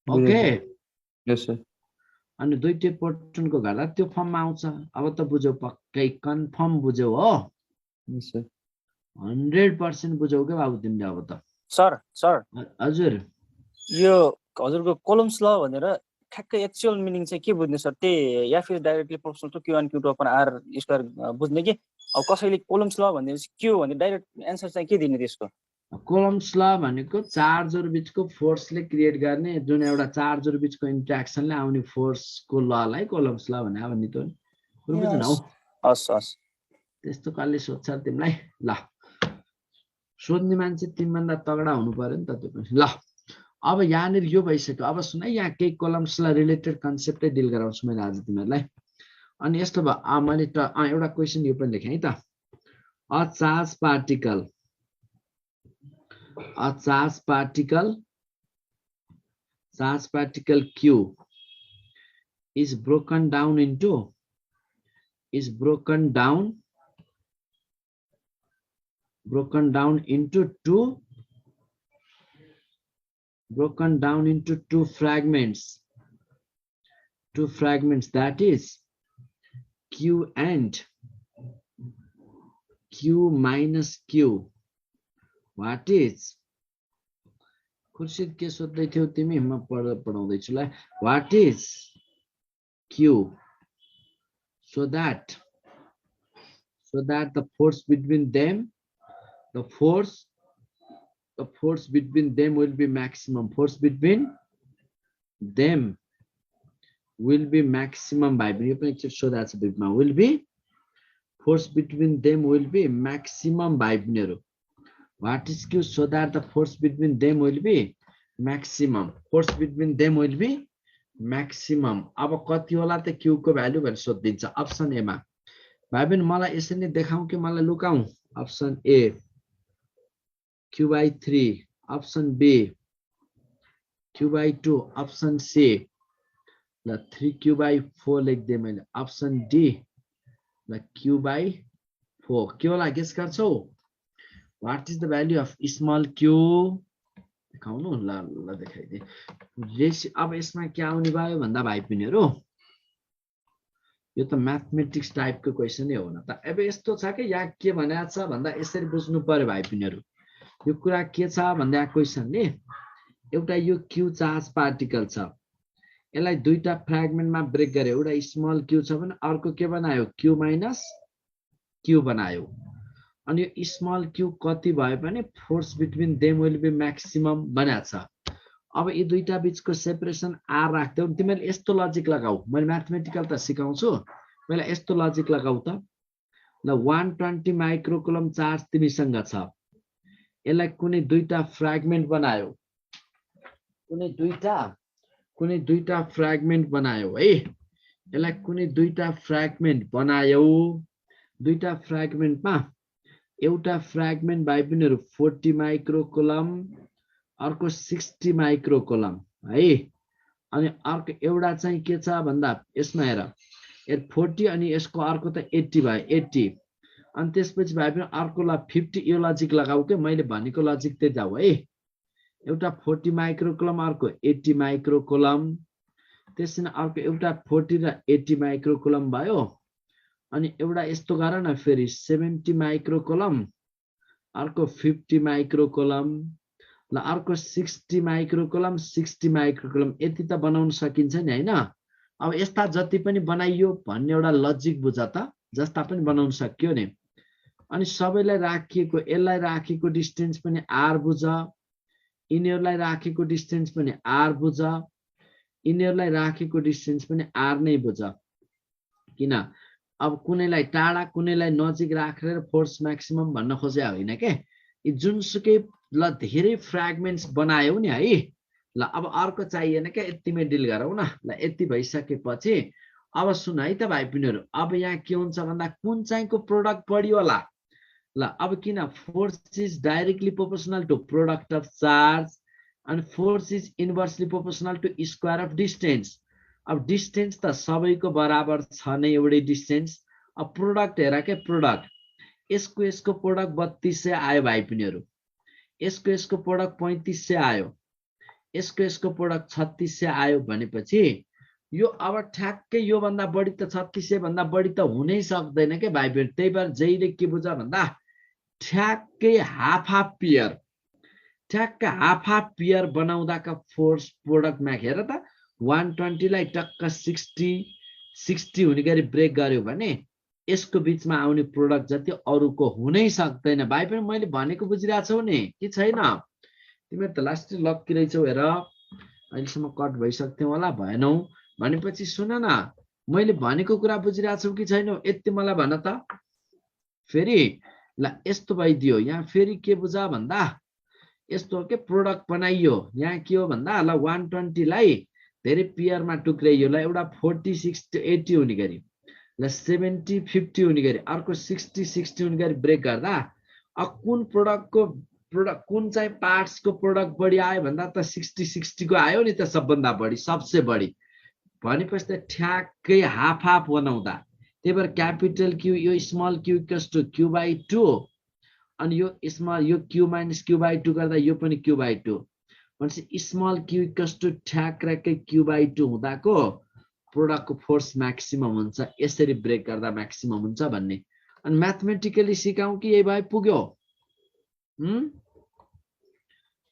ओके यस सर अनि दुईटै प्रोटोनको गर्दा त्यो फर्ममा आउँछ अब त बुझ्यौ पक्कै कन्फर्म बुझ्यौ हो यस सर 100% बुझ्यौ के बाबु तिमीले अब त सर सर हजुर यो हजुरको कोलम्स ल भनेर ठ्याक्कै एक्चुअल मिनिङ चाहिँ के बुझ्ने सर त्यही या फिर directly proportional to Q1 Q2 upon R square बुझ्ने कि अब कसैले कोलम्स ल भनेपछि के हो भने डाइरेक्ट एन्सर चाहिँ के दिने त्यसको कोलम्स ल भनेको चार्जहरु बीचको फोर्सले क्रिएट गर्ने जुन एउटा चार्जहरु बीचको इन्टरेक्सनले आउने फोर्सको ललाई कोलम्स ल भने अब नि त बुझ्न हौ हस् हस् त्यस्तो कसले सोध्छ तिमीलाई ल सोध्ने मान्छे तिमीभन्दा तगडा हुनु पर्यो नि त त्यो पनि ल अब यहाँनिर यो भइसक्यो अब सुन है यहाँ केही कोलम्सलाई रिलेटेड कन्सेप्टै डिल गराउँछु मैले आज तिमीहरूलाई अनि यस्तो भयो मैले त एउटा क्वेशन यो पनि लेखेँ है त a charge particle Q is broken down into two fragments that is Q and Q minus Q. What is Khurshid के सोध्दै थियौ तिमी म पढाउँदै छु ल what is Q so that the force between them will be maximum by so that's a bit will be force between them will be maximum by what is Q so that the force between them will be maximum अब कति होला त Q को value भनेर सोधिन्छ option A मा भाइ बहन मलाई यसरी नै देखाउँ कि मलाई लुकाउँ option A Q/3 option B Q/2 option C ल 3Q/4 लेख्दिए मैले अप्सन डी ल Q/4 के होला गेस गर्छौ What is the value of small q? देखाउनु ल देखाइदिए अब यसमा के आउने भयो भन्दा भाइ पिनीहरु यो त म्याथमेटिक्स टाइपको क्वेशन नै हो न त अब यस्तो छ के यहाँ के भनेको छ भन्दा यसरी बुझ्नु पर्यो भाइ पिनीहरु यो कुरा के छ भन्दा क्वेशनले एउटा यो q चार्ज पार्टिकल छ यसलाई दुईटा फ्र्यागमेन्टमा ब्रेक गरे एउटा स्मल q छ भने अर्को के बनायो q माइनस q बनायो अनि यो स्मल q कति भयो भने force between them will be maximum बनाछ अब यी दुईटा बीचको सेपरेसन r राख्दै तिमीले यस्तो लजिक लगाऊ मैले म्याथमेटिकल त सिकाउँछु मैले यस्तो लजिक लगाऊ त ल 120 माइक्रोकुलम चार्ज तिमीसँग छ यसलाई कुनै दुईटा फ्र्यागमेन्ट बनायो कुनै दुईटा फ्र्यागमेन्ट बनायो है यसलाई कुनै दुईटा फ्र्यागमेन्ट बनायो दुईटा फ्र्यागमेन्टमा एउटा फ्र्यागमेन्ट भाइ पिनीहरु 40 माइक्रोकुलम अर्को 60 माइक्रोकुलम है अनि अर्को एउटा चाहिँ के छ भन्दा यसमा हेर 40 अनि यसको अर्को त 80 भयो 80 अनि त्यसपछि भाइ पनि अर्कोलाई 50 यो लजिक लगाऊ के मैले भनेको लजिक त्यही जाऊ है एउटा 40 माइक्रोकुलम अर्को 80 माइक्रोकुलम त्यसैले अर्को एउटा 40 र 80 माइक्रोकुलम भयो अनि एउटा यस्तो गर न फेरि 70 माइक्रोकुलम अर्को 50 माइक्रोकुलम ल अर्को 60 माइक्रोकुलम 60 माइक्रोकुलम यति त बनाउन सकिन्छ नि हैन अब यस्ता जति पनि बनाइयो भन्ने एउटा लजिक बुझ त जस्ता पनि बनाउन सकियो नि अनि सबैलाई राखिएको यसलाई राखेको डिस्टेन्स पनि r बुझ यिनीहरुलाई राखेको डिस्टेन्स पनि r बुझ यिनीहरुलाई राखेको डिस्टेन्स पनि r नै बुझ किन अब कुनैलाई टाढा कुनैलाई नजिक राखेर फोर्स म्याक्सिमम भन्न खोजे होइन के यी जुनसुकै ल धेरै फ्र्यागमेन्ट्स बनायौ नि है ल अब अर्को चाहिएन क्या यतिमै डिल गरौँ न ल यति भइसकेपछि अब सुन है त भाइ बहिनीहरू अब यहाँ के हुन्छ भन्दा कुन चाहिँको प्रोडक्ट बढी होला ल अब किन force is directly proportional to product of charge and force is inversely proportional to square of distance. अब distance त सबैको बराबर छ नै एउटै distance. अब प्रोडक्ट हेर के प्रोडक्ट यसको प्रोडक्ट 3200 आयो भाइ बहिनीहरू यसको प्रोडक्ट 3500 आयो यसको प्रोडक्ट 3600 आयो भनेपछि यो अब ठ्याक्कै यो भन्दा बढी त 3600 भन्दा बढी त हुनै सक्दैन के भाइ बहिनी त्यही भएर जहिले के बुझ भन्दा ठ्याक्कै हाफ पेयर ठ्याक्क हाफ पेयर बनाउँदाका फोर्स प्रोडक्ट म्याक हेर त 120 लाई टक्क 60 हुने गरी ब्रेक गर्यो भने यसको बीचमा आउने प्रोडक्ट जति अरूको हुनै सक्दैन भाइ पनि मैले भनेको बुझिरहेछौ नि कि छैन तिमी त लास्ट लक्की रहेछौ हेर अहिलेसम्म कट भइसक्थ्यौ होला भएनौ भनेपछि सुन न मैले भनेको कुरा बुझिरहेछौ कि छैनौ यति मलाई भन त फेरि ल यस्तो भइदियो यहाँ फेरि के बुझ भन्दा यस्तो के प्रोडक्ट बनाइयो यहाँ के हो भन्दा ल 120 लाई धेरै पेयरमा टुक्राइयो ल एउटा 40 60 80 हुने गरी ल 70 50 हुने गरी अर्को 60 60 हुने गरी ब्रेक गर्दा कुन प्रोडक्ट कुन चाहिँ पार्ट्सको प्रोडक्ट बढी आयो भन्दा त 60 60 को आयो नि त सबभन्दा बढी सबसे बढी भनेपछि त ठ्याक्कै हाफ बनाउँदा त्यही भएर क्यापिटल क्यू यो small Q equals to Q by 2 अनि यो स्मल यो क्यू माइनस क्यू बाइ 2 गर्दा यो पनि क्यू बाइ 2 भनेपछि स्मल क्यू इक्वल्स टु ठ्याक्कै क्यू बाइ 2 हुँदाको प्रोडक्टको फोर्स म्याक्सिमम हुन्छ यसरी ब्रेक गर्दा म्याक्सिमम हुन्छ भन्ने अनि म्याथमेटिकली सिकाउँ कि यही भए पुग्यो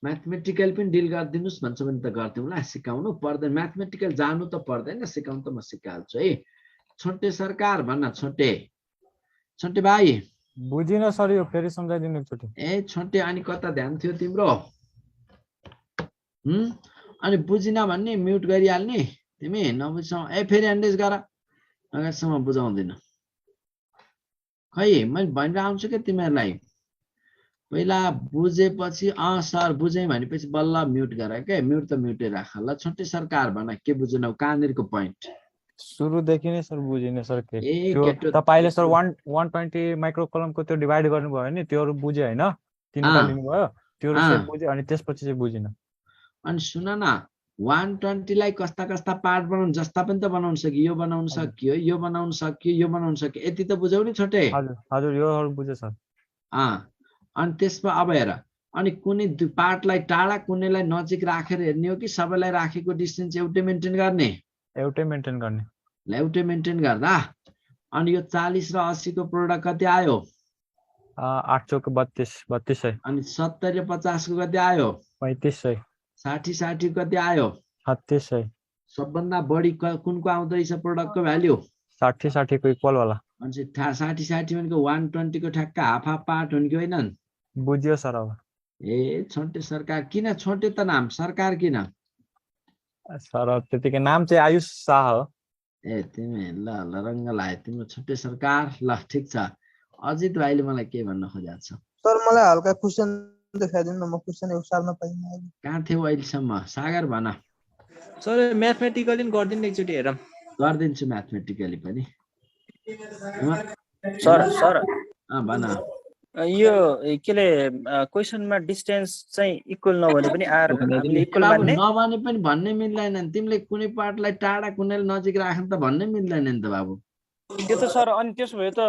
म्याथमेटिकल पनि डिल गरिदिनुस् भन्छ भने त गर्दिउँ ला सिकाउनु पर्दैन म्याथमेटिकल जानु त पर्दैन सिकाउनु त म सिकाल्छु है छोटे सरकार भन्न छोटे भाइ बुझिन सर यो फेरि सम्झाइदिनु एकचोटि ए छोटे अनि कता ध्यान थियो तिम्रो अनि बुझिन भन्ने म्युट गरिहाल्ने तिमी नबुझ्छौ ए फेरि एन्डेज गर अगाडिसम्म बुझाउँदिन खै मैले भनेर आउँछु के तिमीहरूलाई पहिला बुझेपछि सर बुझेँ भनेपछि बल्ल म्युट गर के म्युट त म्युटै राख ल छोटे सरकार भन के बुझ्नौ कहाँनिरको पोइन्ट सुरुदेखि नै सर बुझिन सर के त्यो तपाईले सर 120 माइक्रो कलमको त्यो डिभाइड गर्नुभयो नि त्योहरु बुझे हैन तीनटा लिनुभयो त्योहरु चाहिँ बुझे अनि त्यसपछि चाहिँ बुझिन अनि सुन न 120 लाई कस्ता कस्ता पार्ट बनाउन जस्ता पनि त बनाउन सकियो यो बनाउन सकियो यो बनाउन सकियो यो बनाउन सकियो यति त बुझौ नि छोटे हजुर हजुर योहरु बुझे सर अनि त्यसमा अब हेर अनि कुनै पार्टलाई टाढा कुनैलाई नजिक राखेर हेर्ने हो कि सबैलाई राखेको डिस्टेन्स एउटै मेन्टेन गर्ने एउटै मेन्टेन गर्ने ल एउटै मेन्टेन गर्दा अनि यो 40 र 80 को प्रोडक्ट कति आयो 8 चौक 3200 अनि 70 र 50 को कति आयो 3500 60 कति आयो 3600 सबभन्दा बढी कुनको आउँदैछ प्रोडक्टको भ्याल्यु 60 को इक्वल वाला अनि 60 भनेको 120 को ठ्याक्क हाफ पार्ट हुन् कि हैनन् बुझ्यो सर अब ए छोटे सरकार किन छोटे त नाम सरकार किन सर त्यतिकै नाम चाहिँ आयुष शाह हो ए तिमी ल रङ्ग लाए तिम्रो छोटे सरकार ल ठीक छ अजित भाइले मलाई के भन्न खोजेको छ सर मलाई हल्का क्वेशन देखाइदिनु न म क्वेशन यो सार्न पाइनँ कहाँ थियो अहिलेसम्म सागर भन सर म्याथमेटिकली पनि गर्दिनु एकचोटि हेरौँ गरिदिन्छु म्याथमेटिकली पनि सर भन यो केले क्वेशनमा डिस्टेन्स चाहिँ इक्वल नभने पनि आर हामीले इक्वल मान्ने नभने पनि भन्नै मिल्दैन नि तिमीले कुनै पार्टलाई टाढा कुनैलाई नजिक राख्न त भन्नै मिल्दैन नि त बाबु त्यो त सर अनि त्यसो भए त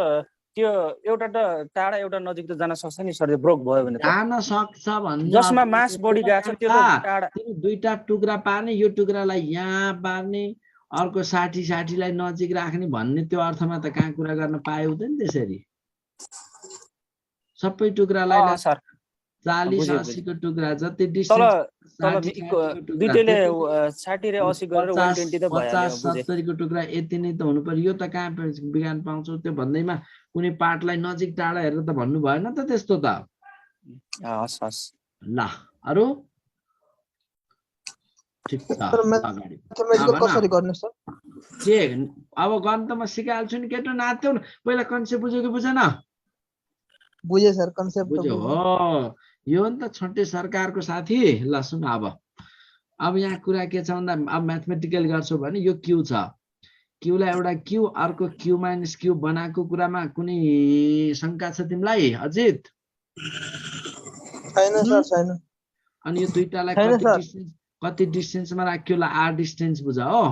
त्यो एउटा त टाढा एउटा नजिक त जान सक्छ नि सर ब्रोक भयो भने जान सक्छ भन्ने जसमा मास बढी गएको छ त्यो त टाढा तिमी दुईटा टुक्रा पार्ने यो टुक्रालाई यहाँ पार्ने अर्को 60 लाई नजिक राख्ने भन्ने त्यो अर्थमा त कहाँ कुरा गर्न पाए हुँदैन त्यसरी सबै टुक्रालाई 40 80 को टुक्रा जति डिस्टेन्स दुईटैले 60 र 80 गरेर 120 त भयो 50 70 को टुक्रा यति नै त हुनु पर्यो यो त कहाँ विज्ञान पाउँछौ त्यो भन्दैमा कुनै पार्टलाई नजिक टाढा हेरेर त भन्नु भएन त त्यस्तो त हस् ल अरु ठीक छ अगाडि कसरी गर्ने सर के अब गर्न त म सिकाइहाल्छु नि केटो नाच्यौ न पहिला कन्सेप्ट बुझ्यो कि बुझेन बुझे सर कन्सेप्ट त बुझ्यो बुझे हो यो नि त छुट्टै सरकारको साथी ल सुन अब यहाँ कुरा के छ भन्दा अब म्याथमेटिकल गर्छौ भने यो क्यू छ क्यूलाई एउटा क्यू अर्को क्यू माइनस क्यू बनाएको कुरामा कुनै शंका छ तिमीलाई अजित छैन सर छैन अनि यो दुईटालाई छैन सर कति डिस्टेन्समा राख्यो ल आर डिस्टेन्स बुझ हो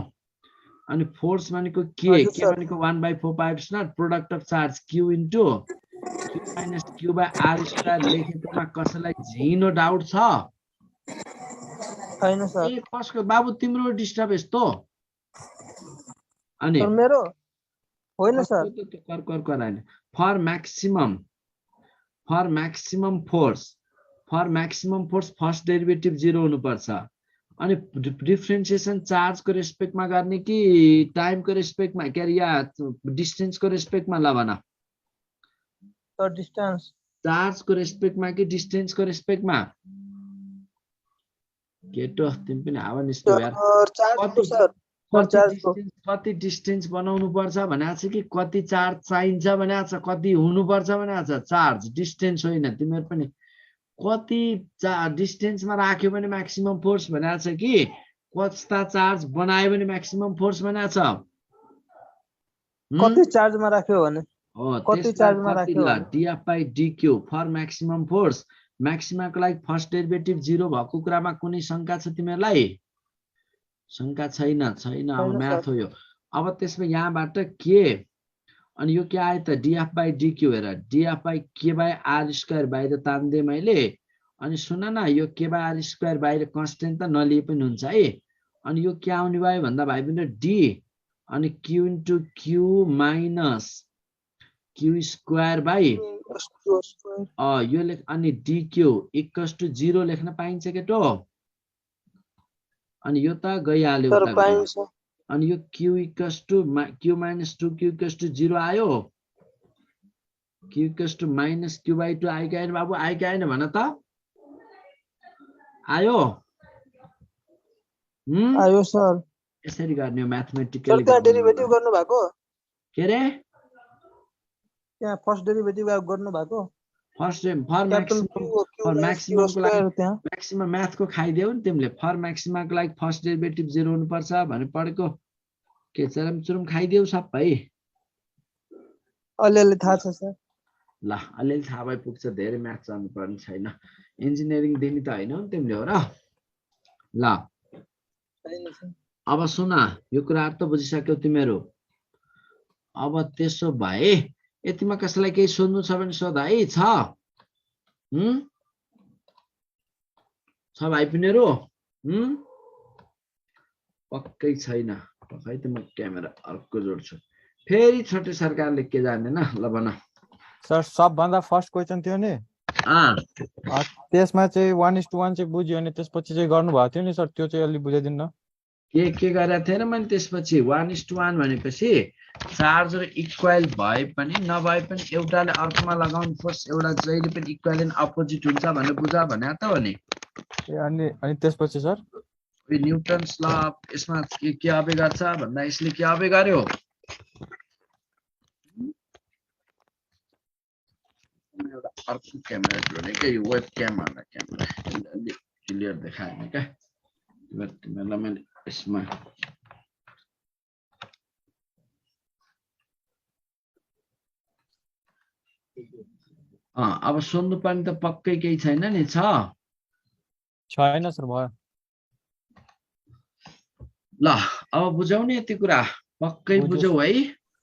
अनि फोर्स भनेको के हजुर के सर भनेको 1/4 pi epsilon product of charge Q into Q minus Q by R square लेखेकोमा कसैलाई झिनो डाउट छ छैन सर ए कसको बाबु तिम्रो डिस्टर्ब यस्तो अनि सर मेरो होइन sir for maximum force first derivative 0 हुनुपर्छ अनि डिफरेन्सिएसन चार्जको रेस्पेक्टमा गर्ने कि टाइमको रेस्पेक्टमा के अरे या डिस्टेन्सको रेस्पेक्टमा ल भन सर डिस्टेन्स चार्जको रेस्पेक्टमा कि डिस्टेन्सको रेस्पेक्टमा केटो तिमी पनि हावा निस्क्यौ यार कति डिस्टेन्स बनाउनु पर्छ भनेको छ कि कति चार्ज चाहिन्छ भनेको छ कति हुनुपर्छ भनेको छ चार्ज डिस्टेन्स होइन तिमीहरु पनि कति डिस्टेन्समा राख्यो भने म्याक्सिमम फोर्स भनेको छ कि कस्ता चार्ज बनायो भने म्याक्सिमम फोर्स भनेको छ कति चार्जमा राख्यो भने हो कति चार्जमा राख्यो df by dq for maximum force म्याक्सिमाको लागि फर्स्ट डेरिभेटिभ 0 भएको कुरामा कुनै शंका छ तिमीहरुलाई शंका छैन अब म्याथ हो यो अब त्यसमा यहाँबाट के अनि यो के आयो त df by dq हेर df by k by r square बाहिर तान्दै मैले अनि सुन न यो k by r स्क्वायर बाहिर कन्स्टेन्ट त नलिए पनि हुन्छ है अनि यो के आउने भयो भन्दा भाइ बिन्दु d अनि q into q minus q square by यो लेख अनि dq इक्वल्स टु 0 लेख्न पाइन्छ केटो अनि यो त गइहाल्यो उता अनि यो q equals to q minus 2q equals to 0 आयो q equals to minus q by 2 आयो कि आएन बाबु आयो कि आएन भन त आयो आयो सर यसरी गर्ने हो म्याथमेटिकली सर डेरिभेटिभ गर्नु भएको के रे त्यहाँ फर्स्ट डेरिभेटिभ गर्नु भएको फर्स्ट फर म्याक्सिमम म्याथको खाइदेऊ नि तिमीले फर म्याक्सिमाको लागि फर्स्ट डेरिभेटिभ 0 हुनुपर्छ भने पढेको के चरम चुरुम खाइदेऊ सबै अलिअलि थाहा छ सर ल अलिअलि थाहा भए पुग्छ धेरै म्याथ जान्नु पर्ने छैन इन्जिनियरिङ दिने त हैन नि तिमीले हो र ल अब सुन यो कुराहरु त बुझिसक्यौ तिमीहरु अब त्यसो भए यतिमा कसैलाई केही सोध्नु छ भने सोध है छ भाइ पिनेरो पक्कै छैन खै त म क्यामेरा अर्को जोड्छु फेरि छोटे सरकारले के जान्दैन ल भन सर सबभन्दा फर्स्ट क्वेशन थियो नि त्यसमा चाहिँ 1:1 चाहिँ बुझ्यो अनि त्यसपछि चाहिँ गर्नु भएको थियो नि सर त्यो चाहिँ अलि बुझाइदिनु न के गरेको थिएन मैले त्यसपछि 1:1 भनेपछि चार्ज र इक्वल भए पनि नभए पनि एउटाले अर्कोमा लगाउने फोर्स एउटा जहिले पनि इक्वल एन्ड अपोजिट हुन्छ भनेर बुझा भने त हो नि अनि त्यसपछि सर न्युटन्स ल यसमा के अबे गर्छ भन्दा यसले के अबे गर्यो एउटा अर्को क्यामेरा जोड्ने के यो वेब क्यामेरा क्लियर देखाएन क्या तिमीलाई मैले यसमा अब सोध्नु पर्ने त पक्कै केही छैन नि छैन सर भयो ल अब बुझौ नि यति कुरा पक्कै बुझौ है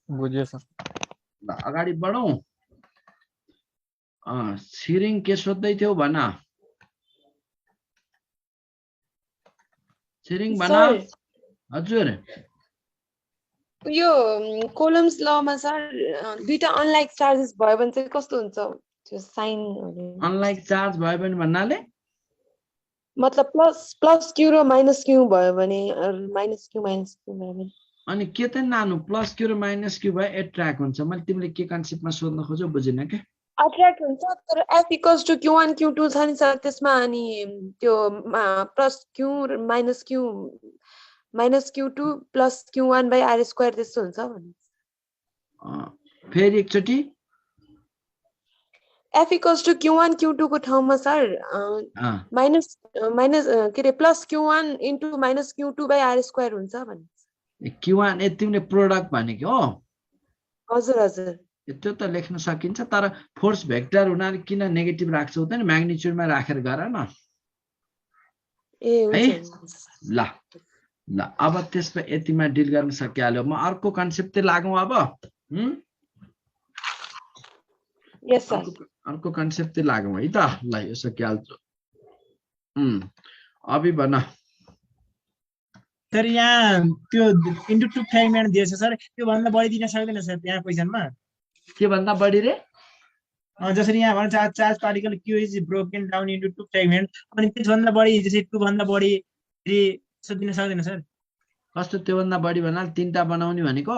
बुझ्यो सर ल अगाडि बढौं छिरिङ के सोध्दै थियौ भन छिरिङ भन हजुर यो कोलम्स लमा सर दुईटा अनलाइक चार्जेस भयो भने चाहिँ कस्तो हुन्छ त्यो साइन अनलाइक चार्ज भयो भने भन्नाले मतलब प्लस क्यू र माइनस क्यू भयो भने माइनस क्यू भयो भने अनि के त नानु प्लस क्यू र माइनस क्यू भयो एट्र्याक्ट हुन्छ मैले तिमीले के कन्सेप्टमा सोध्न खोज्यौ बुझिन के अट्र्याक्ट हुन्छ तर f equals to q1 q2 छ नि सर त्यसमा अनि त्यो plus Q minus Q minus Q2 plus Q1 by R square त्यस्तो हुन्छ भन्नु। फेरि एकचोटि F equals to Q1 Q2 को ठाउँमा सर माइनस के अरे plus Q1 into minus Q2 by R square हुन्छ भन्नु। Q1 तिमीले प्रोडक्ट भनेको हो? हजुर हजुर। त्यो त लेख्न सकिन्छ तर फोर्स भेक्टर हुनाले किन नेगेटिभ राख्छौ त नि म्याग्निट्युडमा राखेर गर न। है ल ल अब त्यसमा यतिमा डिल गर्न सकिहाल्यो। म अर्को कन्सेप्ट लागौँ अब। यस सर। अर्को कन्सेप्ट लागौँ है त। ल यो सकिहाल्छ। अभी भन सर यहाँ त्यो इन्टु 2 फ्रेगमेन्ट दिएछ सर, त्यो भन्दा बढी दिन सक्दैन सर यहाँ क्वेसनमा? के भन्दा बढी रे? जसरी यहाँ भन्छ charge particle Q is broken down into 2 fragment, अनि त्यसभन्दा बढी जस्तै 2 भन्दा बढी त्यसो दिन सक्दैन सर? कस्तो त्यो भन्दा बढी भन्नाले 3टा बनाउने भनेको?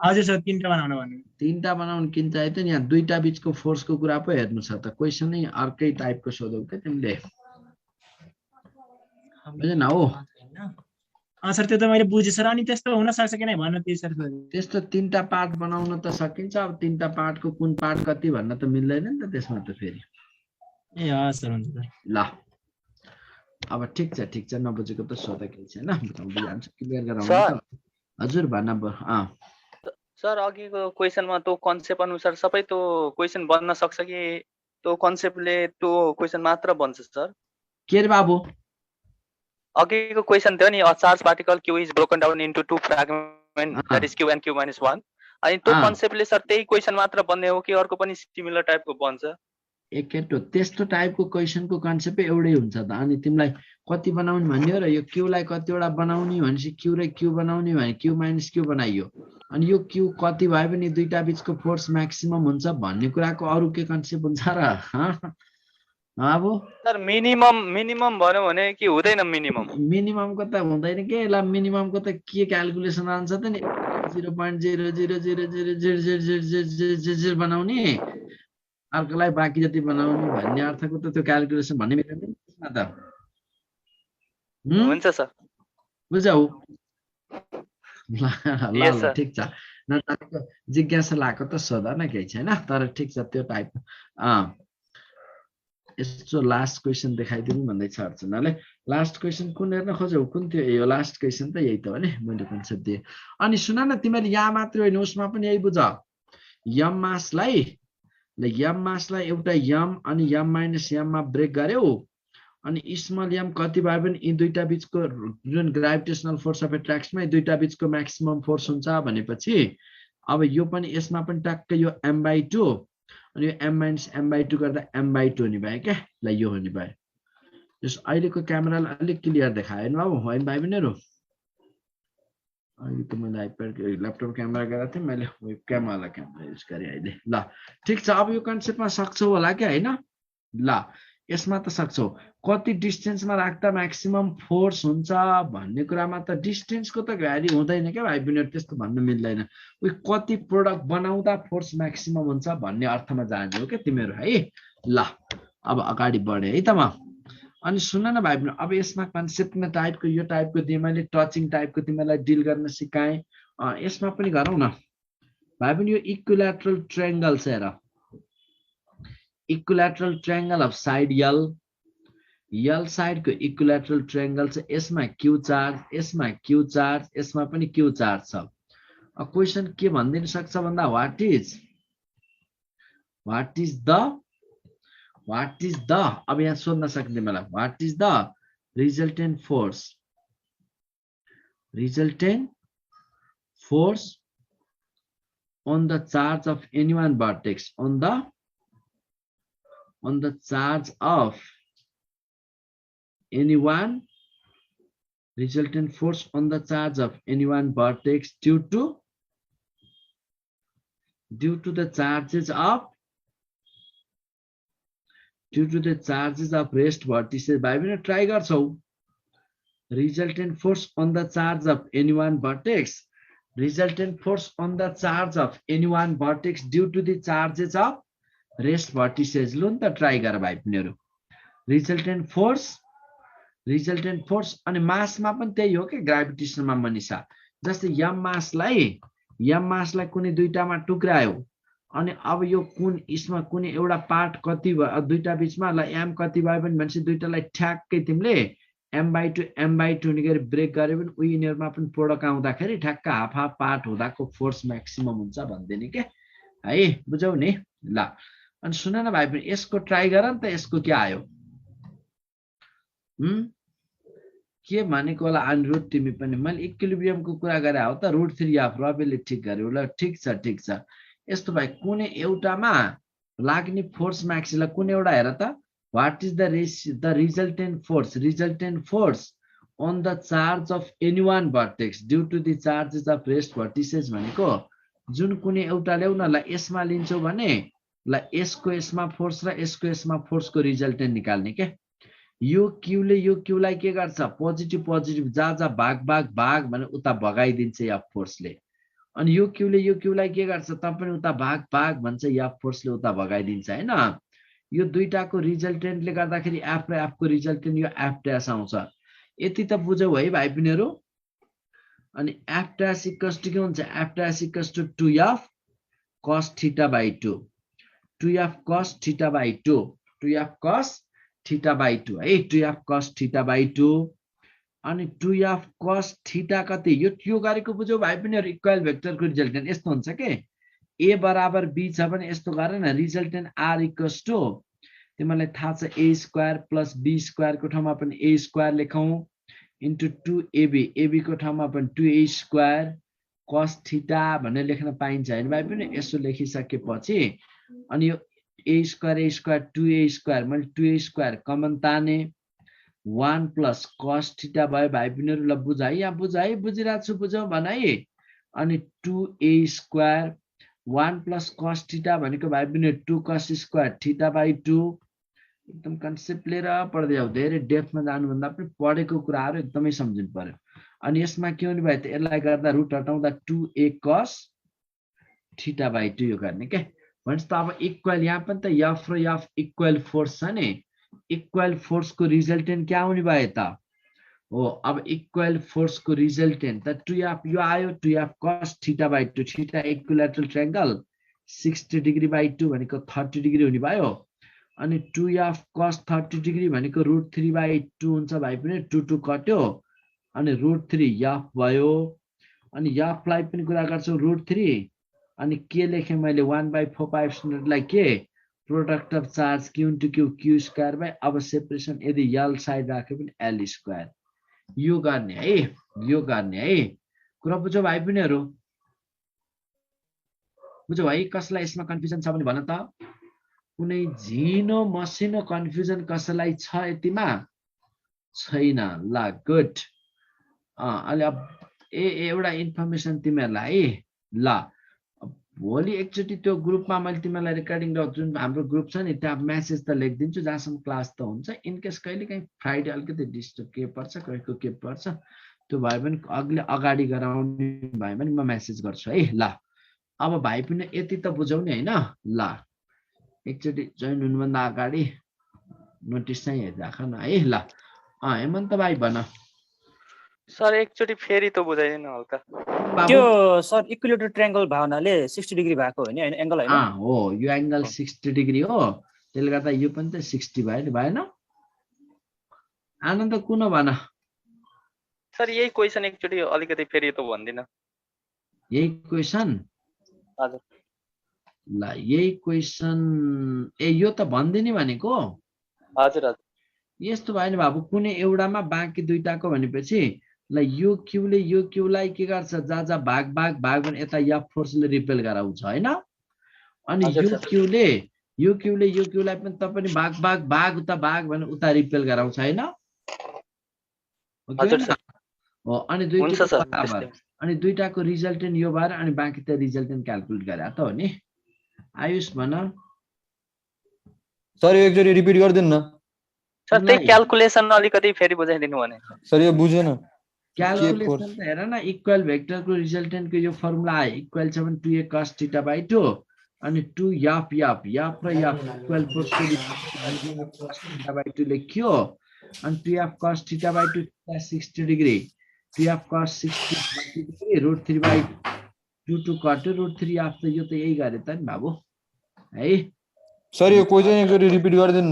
हजुर सर 3टा बनाउन भन्नु। 3टा बनाउनु किन चाहियो त? यहाँ 2टा बीचको फोर्सको कुरा पो हेर्नु छ त। क्वेसनै अर्कै टाइपको सोधौ के तिमीले। बुझेन हो? सर त्यो त मैले बुझेँ सर। अनि त्यस्तो हुन सक्छ कि नै भन्न त्यही सर। त्यस्तो 3टा पार्ट बनाउन त सकिन्छ। अब 3टा पार्टको कुन पार्ट कति भन्न त मिल्दैन नि त त्यसमा त फेरि। ए हस् सर हुन्छ सर। ल अब ठिक छ नबुझेको त सोध केही छैन। बुझाउँछ क्लियर गराउनु। हजुर भन। सर अघिको क्वेसनमा त्यो कन्सेप्ट अनुसार सबै त्यो क्वेसन बन्न सक्छ कि त्यो कन्सेप्टले त्यो क्वेसन मात्र बन्छ सर? के रे बाबु? अघिको क्वेसन थियो नि charge particle Q is broken down into 2 fragment that is Q and Q minus 1। अनि त्यो कन्सेप्टले सर त्यही क्वेसन मात्र बन्ने हो कि अर्को पनि सिमिलर टाइपको बन्छ? एकेटो त्यस्तो टाइपको क्वेसनको कन्सेप्ट एउटै हुन्छ त। अनि तिमीलाई कति बनाउने भन्ने हो र यो क्यूलाई कतिवटा बनाउने भनेपछि क्यू र क्यू बनाउने भने Q माइनस Q बनाइयो। अनि यो क्यू कति भयो भने 2टा बीचको फोर्स म्याक्सिमम हुन्छ भन्ने कुराको अरु के कन्सेप्ट हुन्छ र? अब सर मिनिमम भन्यो भने कि हुँदैन? मिनिममको त हुँदैन के। ल मिनिममको त के क्याल्कुलेसन आउँछ त नि 0.0000000 बनाउने अर्कोलाई बाँकी जति बनाउने भन्ने अर्थको त त्यो क्याल्कुलेसन भन्ने मिल्दैन त्यसमा त। हुन्छ सर। बुझौ? ल ठिक छ। नजानेको जिज्ञासा लागेको त सोध न केही छैन तर ठिक छ त्यो टाइपको। यस्तो लास्ट क्वेसन देखाइदिनु भन्दै छ अर्चनाले। लास्ट क्वेसन कुन हेर्न खोज्यौ? कुन थियो? यो लास्ट क्वेसन त यही त हो नि मैले कन्सेप्ट दिएँ। अनि सुन न तिमीले यहाँ मात्रै होइन उसमा पनि यही बुझ। यम मासलाई एउटा यम अनि यम माइनस यममा ब्रेक गर्यौ अनि स्मल यम कति भयो भने यी 2टा बीचको जुन ग्राभिटेसनल फोर्स अफ एट्र्याक्सनमा 2टा बीचको म्याक्सिमम फोर्स हुन्छ भनेपछि अब यो पनि यसमा पनि टक्क यो m/2 अनि यो m - m/2 गर्दा m/2 हुने भयो क्या। ल यो हुने भयो। जस अहिलेको क्यामेरालाई अलिक क्लियर देखाएन बाबु होइन भाइ बहिनीहरु? अहिले त मैले आइप्याड ल्यापटप क्यामेरा गरेको थिएँ मैले वेबक्याम वाला क्यामेरा युज गरेँ अहिले। ल ठिक छ। अब यो कन्सेप्टमा सक्छौ होला क्या होइन? ल यसमा त सक्छौ। कति डिस्टेन्समा राख्दा म्याक्सिमम फोर्स हुन्छ भन्ने कुरामा त डिस्टेन्सको त भ्याली हुँदैन क्या भाइ बहिनीहरु। त्यस्तो भन्न मिल्दैन। उही कति प्रोडक्ट बनाउँदा फोर्स म्याक्सिमम हुन्छ भन्ने अर्थमा जान्छौ क्या तिमीहरु है। ल अब अगाडि बढे है त म। अनि सुन न भाइ बहिनी अब यसमा कन्सेप्टमा टाइपको यो टाइपको दिए मैले टचिङ टाइपको तिमीलाई डिल गर्न सिकाएँ। यसमा पनि गरौँ न भाइ बहिनी। यो इक्विल्याटरल ट्रायंगल छ हेर। Equilateral triangle of side L side को इक्विल्याटरल ट्रायंगल छ। यसमा क्यू चार्ज यसमा क्यू चार्ज यसमा पनि क्यू चार्ज छ। क्वेशन के भनिदिन सक्छ भन्दा व्हाट इज द अब यहाँ सोध्न सक्ने मलाई what is the resultant force on the charge of any one vertex on the charge of any one resultant force on the charge of any one vertex due to the charges of rest vertices. By when try garchau resultant force on the charge of any one vertex, resultant force on the charge of any one vertex due to the charges of rest vertices. Lu ni ta try गर भाइ तिमीहरु. Resultant force resultant force अनि मासमा पनि त्यही हो के ग्राभिटेसनमा मनिषा जस्तै यम मासलाई कुनै दुईटामा टुक्रायो अनि अब यो कुन इसमा कुनै एउटा पार्ट कति भयो दुईटा बीचमा ल m कति भयो भने भनेपछि दुईटालाई ठ्याक्कै तिमीले m/2 नि गरी ब्रेक गरे पनि उही यिनीहरुमा पनि प्रोडक्ट आउँदाखेरि ठ्याक्क हाफ हाफ पार्ट हुँदाको फोर्स म्याक्सिमम हुन्छ भन्दिने के है बुझौ नि ल अनि सुन न भाइ पनि यसको ट्राई गर नि त यसको के आयो के भनेको होला अनुरोध तिमी पनि मैले इक्विलिब्रियमको कुरा गरे हो त √3 रबिले ठीक गर्यो ल ठीक छ यस्तो भाइ कुनै एउटामा लाग्ने फोर्स म्याक्सिमम कुनै एउटा हेर त what is the resultant force on the charge of any one vertex due to the charges of rest vertices भनेको जुन कुनै एउटा ल्याउ न ल यसमा लिन्छौ भने ल यसको यसमा फोर्स र यसको यसमा फोर्सको रिजल्टेन्ट निकाल्ने के यो क्यू लाई के गर्छ पोजिटिभ जा भाग भने उता भगाइदिन्छ या फोर्सले अनि यो क्यू लाई के गर्छ त पनि उता भाग भन्छ या फोर्सले उता भगाइदिन्छ हैन यो दुईटाको रिजल्टेन्टले गर्दाखेरि एफ र एफ को रिजल्टेन्ट यो एफ डैश आउँछ यति त बुझौ है भाइ पिनहरु अनि एफ डैश इक्वल्स टु के हुन्छ F dash equals to 2f cos theta by 2 2f cos theta by 2 2f cos theta by 2 है 2f cos थीटा बाइ 2 अनि 2f cos थीटा कति यो गरेको बुझौ भाइ पिनहरु इक्वल भेक्टरको रिजल्टेन्ट यस्तो हुन्छ के a बराबर b छ भने यस्तो गरे न रिजल्टेन्ट r इक्वल्स टु तिमीलाई थाहा छ a square plus b square को ठाउँमा पनि a स्क्वायर लेखौं इन्टु 2ab को ठाउँमा पनि 2a स्क्वायर cos थीटा भनेर लेख्न पाइन्छ हैन भाइ पनि यसो लेखिसकेपछि अनि यो a स्क्वायर 2a स्क्वायर मैले 2a स्क्वायर कमन ताने 1 प्लस cos थीटा भयो भाइ पिनहरु ल बुझाइ यहाँ बुझाइ बुझिरा छु बुझौ भनाइ अनि 2a square 1 plus cos theta भनेको भाइ पिनहरु 2 cos स्क्वायर थीटा बाइ 2 एकदम कन्सेप्ट लिएर पढ्दै जाऊ धेरै डेप्थमा जानु भन्दा पनि पढेको कुराहरु एकदमै सम्झिनु पर्यो अनि यसमा के हुने भयो त यसलाई गर्दा रुट हटाउँदा 2a cos थीटा बाइ 2 यो गर्ने के भन्छ त अब इक्वल यहाँ पनि त f र f इक्वल फोर्स छ नि इक्वल फोर्स को रिजल्टेन्ट के आउने भयो त हो अब इक्वल फोर्स को रिजल्टेन्ट त 2f यो आयो 2f cos theta by 2 theta equilateral triangle 60 degree by 2 भनेको 30 डिग्री हुने भयो अनि 2f cos 30 डिग्री भनेको √3 बाइ 2 हुन्छ भाइ पनि 2 कट्यो अनि √3 f भयो अनि f लाई पनि कुरा गर्छौ √3 अनि के लेखे मैले 1/4 लाई के product of charge q into q square by अब सेपरेसन यदि l साइड राखे पनि l स्क्वायर यो गर्ने है कुरा बुझ्यौ भाइ पिनहरु बुझ्यौ है कसलाई यसमा कन्फ्युजन छ भने भन त कुनै झिनो मसिनो कन्फ्युजन कसलाई छ यतिमा छैन ल गुड अहिले अब एउटा इन्फर्मेसन तिमीहरुलाई ल भोलि एकचोटी त्यो ग्रुपमा मैले तिमीलाई रेकर्डिङ र जुन हाम्रो ग्रुप छ नि त्यहाँ मेसेज त लेखिदिन्छु जहाँसम्म क्लास त हुन्छ इन केस कहिले काहीँ फ्राइडे अलिकति डिस्टर्ब के पर्छ कहिलेको के पर्छ त्यो भाइ पनि अगाडि गराउने भाइ पनि म मेसेज गर्छु है ल अब भाइ पनि यति त बुझाउने हैन ल एकचोटी जोइन हुनुभन्दा अगाडि नोटिस चाहिँ हेरिराख न है ल हेमन्त भाइ भन सर एकचोटी फेरि त बुझाइदिनु हल्का त्यो सर इक्विलेटरल ट्रायंगल भावनाले 60 डिग्री भएको हो नि एंगल हैन हो यो एंगल 60 डिग्री हो त्यसले गर्दा यो पनि त 60 भयो नि भएन आनन्द कुन भन सर यही क्वेशन एकचोटी अलिकति फेरि त भन्दिन यही क्वेशन हजुर ल यही क्वेशन यो त भन्दिने भनेको हजुर हजुर यस्तो भएन बाबु कुनै एउटामा बाँकी दुईटाको भनेपछि ल यो क्यू लाई के गर्छ जा भाग भने यता या फोर्सले रिपेल गराउँछ हैन अनि यो क्यू लाई पनि त पनि भाग उता भाग भने उता रिपेल गराउँछ हैन हो अनि दुईटाको रिजल्टेन्ट यो भएर अनि बाँकी त रिजल्टेन्ट क्याल्कुलेट गरे त हो नि आयुष भन सर एकचोटी रिपिट गर्दिनु न सर त्यही क्याल्कुलेसन अलिकति फेरि बुझाइदिनु भने सर यो बुझेन क्याल्कुलेसन त हेर न इक्वल भेक्टरको रिजल्टेन्टको यो फर्मुला आयो इक्वल छ भने 2a cos थीटा बाइ 2 अनि 2f र f इक्वल फोर्सको रिजल्टेन्ट थीटा बाइ 2 लेख्यो अनि 2f cos theta by 2 60 degree 2f cos 60 degree root 3 by 2 to cot root 3 of यो त यही गरे त नि बाबु है सर यो क्वेशन एकचोटी रिपिट गरिदिनु न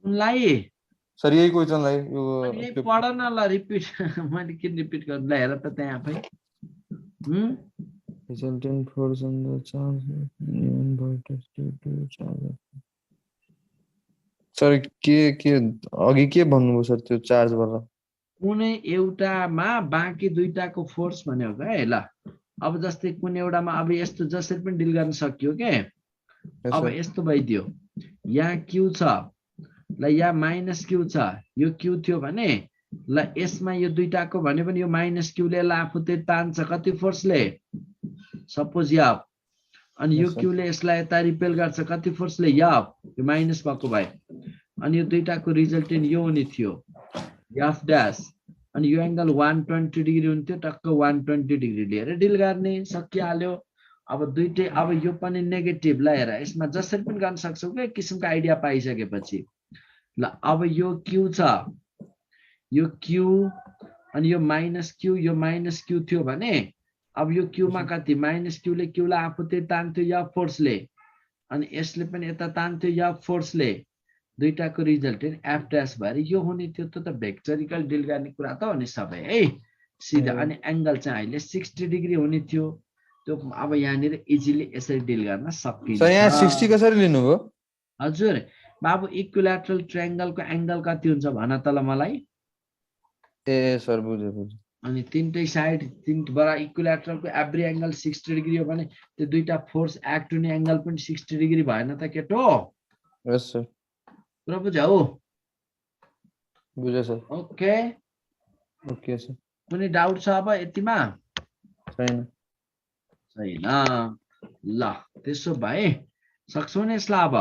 उनलाई सर यही क्वेशनलाई यो पढ न ल रिपिट मैले किन रिपिट गर्नु ल हेर त त्यहाँ आफै resultant force on the charge vortex due to charge sir के अघि के भन्नुभयो सर त्यो चार्ज वाला कुनै एउटामा बाँकी दुईटाको फोर्स भन्यो के ल अब जस्तै कुनै एउटामा अब यस्तो जसरी पनि डिल गर्न सकियो के अब यस्तो भइदियो यहाँ क्यू छ ल यहाँ माइनस क्यू छ यो क्यू थियो भने ल यसमा यो दुईटाको भने पनि यो माइनस क्यूले ल आफूतिर तान्छ कति फोर्सले सपोज याप अनि यो क्यूले यसलाई यता रिपेल गर्छ कति फोर्सले याप यो माइनस भएको भए अनि यो दुईटाको रिजल्टेन्ट यो हुने थियो याफ ड्यास अनि यो एंगल 120 डिग्री हुन्थ्यो टक्क 120 डिग्री लिएर डिल गर्ने सकिहाल्यो अब दुईटै अब यो पनि नेगेटिभ ल हेर यसमा जसरी पनि गर्न सक्छौ के किसिमको आइडिया पाइसकेपछि ल अब यो क्यू छ यो क्यू अनि यो माइनस क्यू थियो भने अब यो क्यूमा कति माइनस क्यूले क्यूलाई आफूतिर तान्थ्यो या फोर्सले अनि यसले पनि यता तान्थ्यो या फोर्सले दुईटाको रिजल्टेन्ट एफ ड्यास भएर यो हुने थियो त भेक्टरिकल डिल गर्ने कुरा त हो नि सबै है सिधा अनि एंगल चाहिँ अहिले 60 डिग्री हुने थियो त्यो अब यहाँनिर इजिली यसरी डिल गर्न सकिन्छ सर यहाँ 60 कसरी लिनुभयो हजुर बाबु इक्विल्याटरल ट्रायंगलको एंगल कति हुन्छ भन त ल मलाई ए सर बुझे अनि तीनटै साइड तीन बरा इक्विल्याटरलको एभ्री एंगल 60 डिग्री हो भने त्यो दुईटा फोर्स एक्ट हुने एंगल पनि 60 डिग्री भएन त केटो यस सर पुरा बुझ्यौ बुझे सर ओके सर कुनै डाउट छ अब यतिमा छैन ल त्यसो भए सक्छौ नि यसलाई अब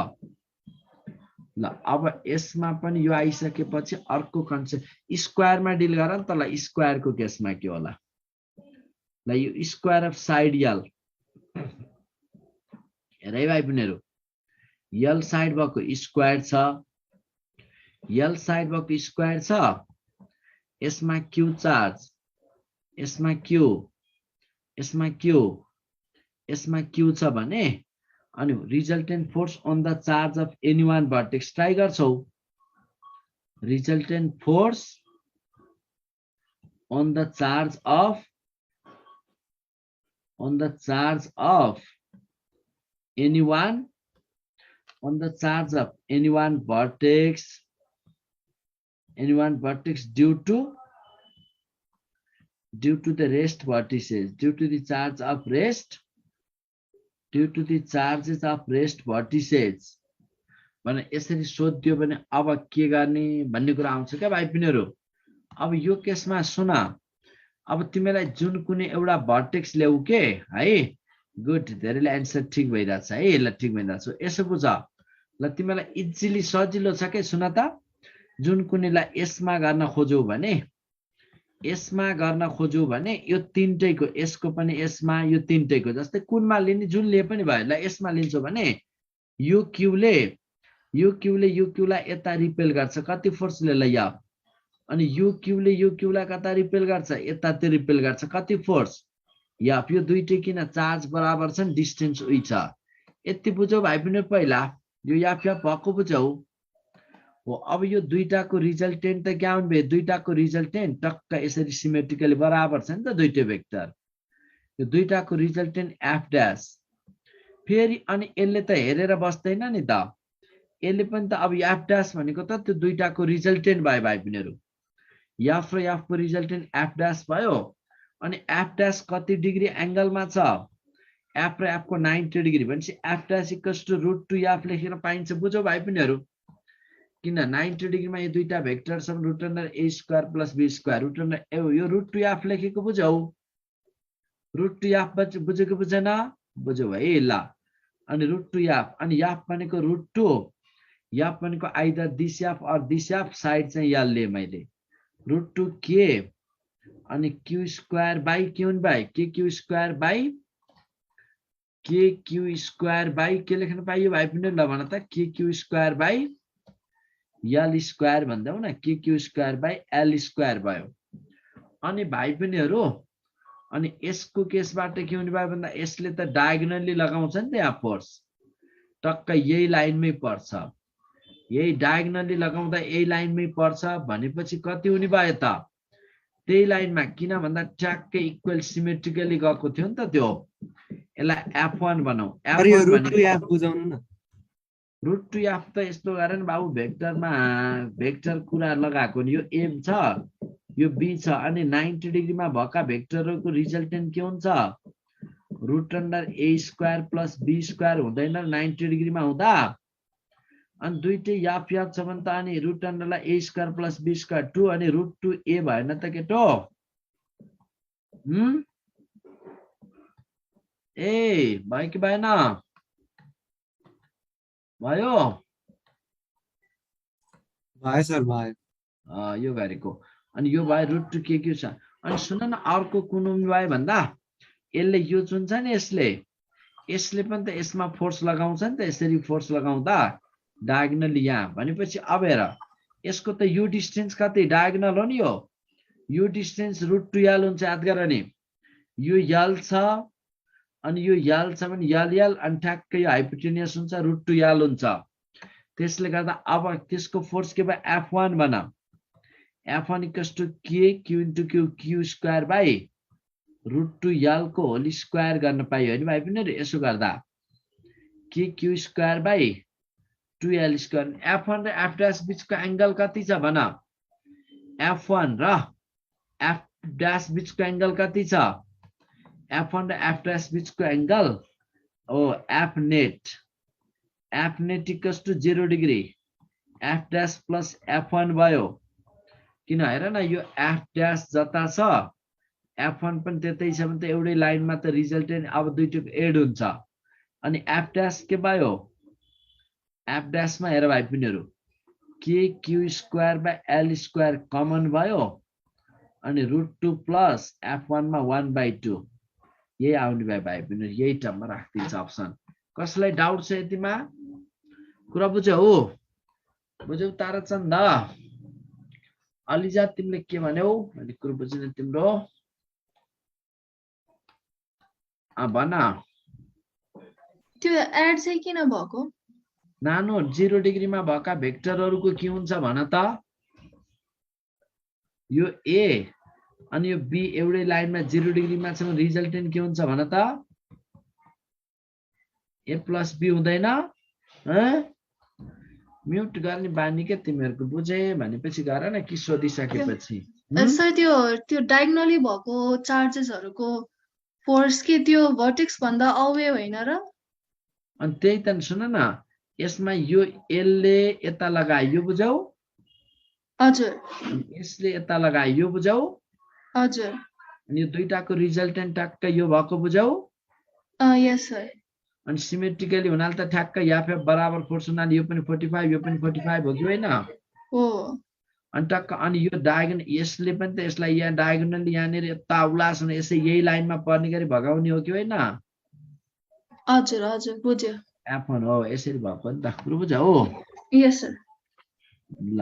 ल अब यसमा पनि यो आइसकेपछि अर्को कन्सेप्ट स्क्वायरमा डिल गर नि त ल स्क्वायरको केसमा के होला ल यो स्क्वायर अफ साइड यल हेरै भाइ बहिनीहरु यल साइड भएको स्क्वायर छ यल साइड भएको स्क्वायर छ यसमा क्यू चार्ज यसमा क्यू छ भने अनि resultant force on the charge of any one vertex try गर्छौ resultant force on the charge of any one vertex due to the rest vertices due to the charges of rest vertices भने यसरी सोध्यो भने अब के गर्ने भन्ने कुरा आउँछ के भाइ बहिनीहरु अब यो केसमा सुन अब तिमीलाई जुन कुनै एउटा भर्टेक्स ल्याउ के है गुड धेरैले आन्सर ठीक भइराछ है ल ठीक भइराछ यसो बुझ ल तिमीलाई इजिली सजिलो छ के सुन त जुन कुनैलाई यसमा गर्न खोज्यौ भने यो तीनटैको यसको पनि यसमा यो तीनटैको जस्तै कुनमा लिने जुन लिए पनि भयो ल यसमा लिन्छौ भने यो क्यूले यो क्यूलाई यता रिपेल गर्छ कति फोर्सले ल या अनि यो क्यूलाई कता रिपेल गर्छ यतातिर रिपेल गर्छ कति फोर्स या यो दुईटै किन चार्ज बराबर छन् डिस्टेन्स उही छ यति बुझौ भाइ पनि पहिला यो या भएको बुझौ हो अब यो दुईटाको रिजल्टेन्ट त क्या हुने दुईटाको रिजल्टेन्ट टक्क यसरी सिमेट्रिकली बराबर छ नि त दुईटै भेक्टर यो दुईटाको रिजल्टेन्ट एफ ड्यास फेरि अनि यसले त हेरेर बस्दैन नि त यसले पनि त अब एफ ड्यास भनेको त त्यो दुईटाको रिजल्टेन्ट भयो भाइ बहिनीहरु एफ र एफ को रिजल्टेन्ट एफ ड्यास भयो अनि एफ ड्यास कति डिग्री एंगलमा छ एफ र एफ को 90 डिग्री भनेपछि F dash equals to √2 F लेखेर पाइन्छ बुझौ भाइ बहिनीहरु किन 90 डिग्रीमा यो दुईटा भेक्टर छन् √a² + b² यो √2 एफ लेखेको बुझौ √2 एफ बुझेको बुझेन बुझौ है ल अनि √2 एफ अनि एफ भनेको √2 एफ भनेको either this F or this F side चाहिँ यहाँ ले मैले √2 के अनि q² by Q by k² by के लेख्न पाइयो भाइ पनि ल भन त k² बाइ यल स्क्वायर भन्दा न के Q square by L square भयो। अनि भाइ बहिनीहरू अनि यसको केसबाट के हुने भयो भन्दा यसले त डायगोनली लगाउँछ नि त यहाँ फोर्स टक्क यही लाइनमै पर्छ, यही डायगोनली लगाउँदा यही लाइनमै पर्छ भनेपछि कति हुने भयो त त्यही लाइनमा किन भन्दा ट्याक्कै इक्वल सिमेट्रिकली गएको थियो नि त त्यो। यसलाई f1 बनाऊ। रुट टु एफ त यस्तो गरेर बाबु भेक्टरमा भेक्टर कुरा लगाएको नि यो m छ यो b छ अनि 90 डिग्रीमा भएका भेक्टरहरूको रिजल्टेन्ट के हुन्छ root under a square plus b square हुँदैन 90 डिग्रीमा हुँदा। अनि दुईटै याफ याद छ भने त अनि रुट अन्डरलाई a square plus b square 2 अनि रुट टु a भएन त केटो? ए भयो कि भएन? भयो भयो सर भयो। यो गरेको अनि यो भयो रुट टु के छ। अनि सुन न अर्को कुन भयो भन्दा यसले यो जुन छ नि यसले पनि त यसमा फोर्स लगाउँछ नि त यसरी फोर्स लगाउँदा डायगोनली यहाँ भनेपछि अब हेर यसको त यो डिस्टेन्स कति डायगोनल हो नि यो डिस्टेन्स रुट टु यल हुन्छ याद गर नि यो यल छ अनि यो यल छ भने यल अनि ठ्याक्कै यो हाइपोटेनियस हुन्छ रुट टु यल हुन्छ। त्यसले गर्दा अब त्यसको फोर्स के भयो f1 बना f1 equals to K Q into Q Q square by root two L को होल स्क्वायर गर्न पाइयो नि भाइ पनि यसो गर्दा के Q square by 2l square. f1 र f डैश बीचको एंगल कति छ भन f1 र f डैश बीचको एंगल कति छ f1 र f डैश बीचको angle f net equals to 0 degree f dash plus f1 भयो किन हेर न यो f डैश जता छ f1 पनि त्यतै छ भने त एउटै लाइनमा त रिजल्टेन्ट अब दुईटैको एड हुन्छ अनि f डैश के भयो f डैश मा हेर भाइ पिनहरु के Q square by l square common भयो अनि रुट 2 प्लस f1 मा 1/2 यही आउने भयो भाइ पिनहरु यही टर्ममा राख्दिन्छ अप्सन। कसलाई डाउट छ यतिमा कुरा बुझ्यौ ताराचन्द अलिजा तिमीले के भन्यौ मैले कुरा बुझिन तिम्रो भन त्यो एड चाहिँ किन भएको नानो 0 डिग्रीमा भएका भेक्टरहरुको के हुन्छ भन त यो a अनि यो b एउटै लाइनमा 0 डिग्रीमा छ भने रिजल्टेन्ट के हुन्छ भन त a प्लस b हुँदैन म्युट गर्ने बानी के तिमीहरुको बुझे भनेपछि गर न कि सोधिसकेपछि सर त्यो डायगोनली भएको चार्जेसहरुको फोर्स के त्यो भर्टेक्स भन्दा अवे होइन र अनि त्यही त सुन न यसमा यो l ले यता लगायो बुझौ हजुर यसले यता लगायो बुझौ हजुर अनि यो दुईटाको रिजल्टेन्ट टक्क यो भएको बुझौ यस सर अनि सिमेट्रिकली हुनाले त ठ्याक्क याफ बराबर फोर्स हुनाले यो पनि 45 यो पनि 45 हो कि हैन हो अनि टक्क अनि यो डायगोनल यसले पनि त यसलाई यहाँ डायगोनली यहाँनेर यता उलास हुने यसै यही लाइनमा पर्ने गरी भगाउने हो कि हैन हजुर हजुर बुझ्यो f1 हो यसरी भएको नि त पुरो बुझ्यौ हो यस सर ल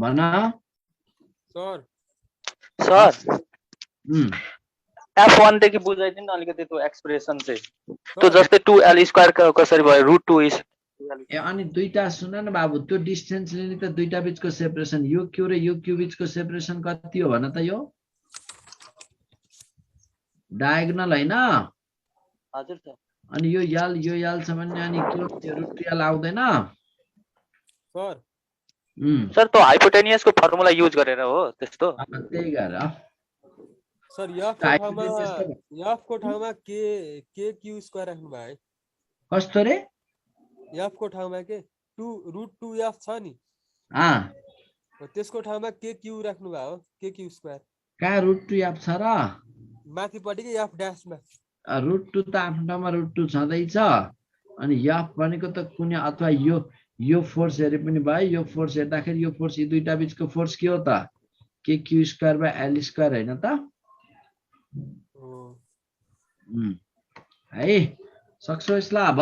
भन सर f1 देखि बुझाइदिनु न अलिकति त्यो एक्सप्रेसन चाहिँ त्यो जस्तै 2l स्क्वायर कसरी भयो रुट 2 इज ए अनि दुईटा सुन न बाबु त्यो डिस्टेन्सले नि त दुईटा बीचको सेपरेसन यो क्यू र यो क्यू बीचको सेपरेसन कति हो भन त यो डायगोनल हैन हजुर सर अनि यो यल छ भने अनि क्लोज रुट यल आउँदैन सर त्यो हाइपोटेनियसको फर्मुला युज गरेर हो त्यस्तो त्यही गरेर सर यफ को ठाउँमा के क्यू स्क्वायर राख्नु भयो कस्तो रे यफ को ठाउँमा के 2 रुट 2 एफ छ नि त्यसको ठाउँमा के क्यू राख्नु भयो के क्यू स्क्वायर का रुट 2 एफ छ र माथिपट्टिकै एफ ड्याशमा रुट 2 त आफ्नो ठाउँमा रुट 2 छँदैछ अनि एफ भनेको त कुनै अथवा यो फोर्स हेरे पनि भयो यो फोर्स हेर्दाखेरि यो फोर्स यी दुईटा बीचको फोर्स के हो त के Q square by L square हैन त है सक्छौ यसलाई अब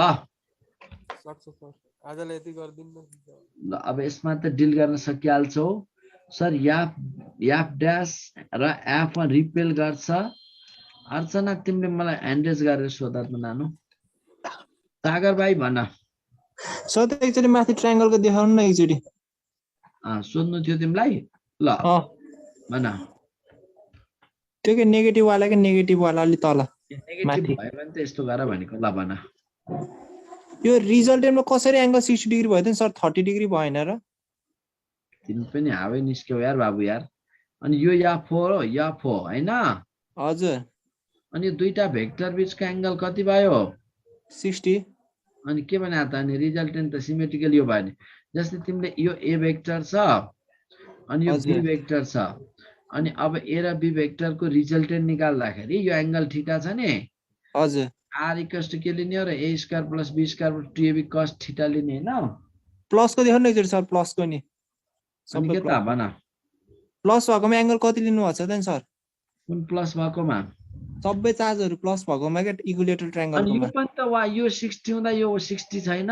सक्छ सर आजलाई यति गरिदिनु ल अब यसमा त डिल गर्न सकिहाल्छौ सर याफ ड्यास र F1 रिपेल गर्छ अर्चना तिमीले मलाई ह्यान्ड रेज गरेर सोधा त नानु सागर भाइ भन सर त एकचोटि माथि ट्रायंगलको देखाउनु न एकचोटि सोध्नु थियो तिमीलाई ल भन त्यो के नेगेटिभ वाला अलि तल नेगेटिभ भयो भने त यस्तो गर भनेको ल भन यो रिजल्टेन्टमा कसरी एंगल 60 डिग्री भयो त सर 30 डिग्री भएन र तिमी पनि हावै निस्क्यौ यार बाबु यार अनि यो F4 हैन हजुर अनि दुईटा भेक्टर बीचको एंगल कति भयो 60 अनि के भने त अनि रिजल्टेन्ट त सिमेट्रिकल यो भयो नि जस्तै तिमीले यो A भेक्टर छ अनि यो B भेक्टर छ अनि अब A र B भेक्टरको रिजल्टेन्ट निकाल्दाखेरि यो एंगल थीटा छ नि हजुर R इक्वल्स टु के लिने हो र A² + B² 2AB cos theta लिने हैन प्लस को देखाउनु एकचोटि सर प्लस को नि अनि के त भन प्लस भएकोमा एंगल कति लिनु भएको छ त सर कुन प्लस भएकोमा सबै चार्जहरु प्लस भएकोमा के इक्विलेटरल ट्रायंगलकोमा अनि यो पनि त वा यो 60 हुँदा यो 60 छैन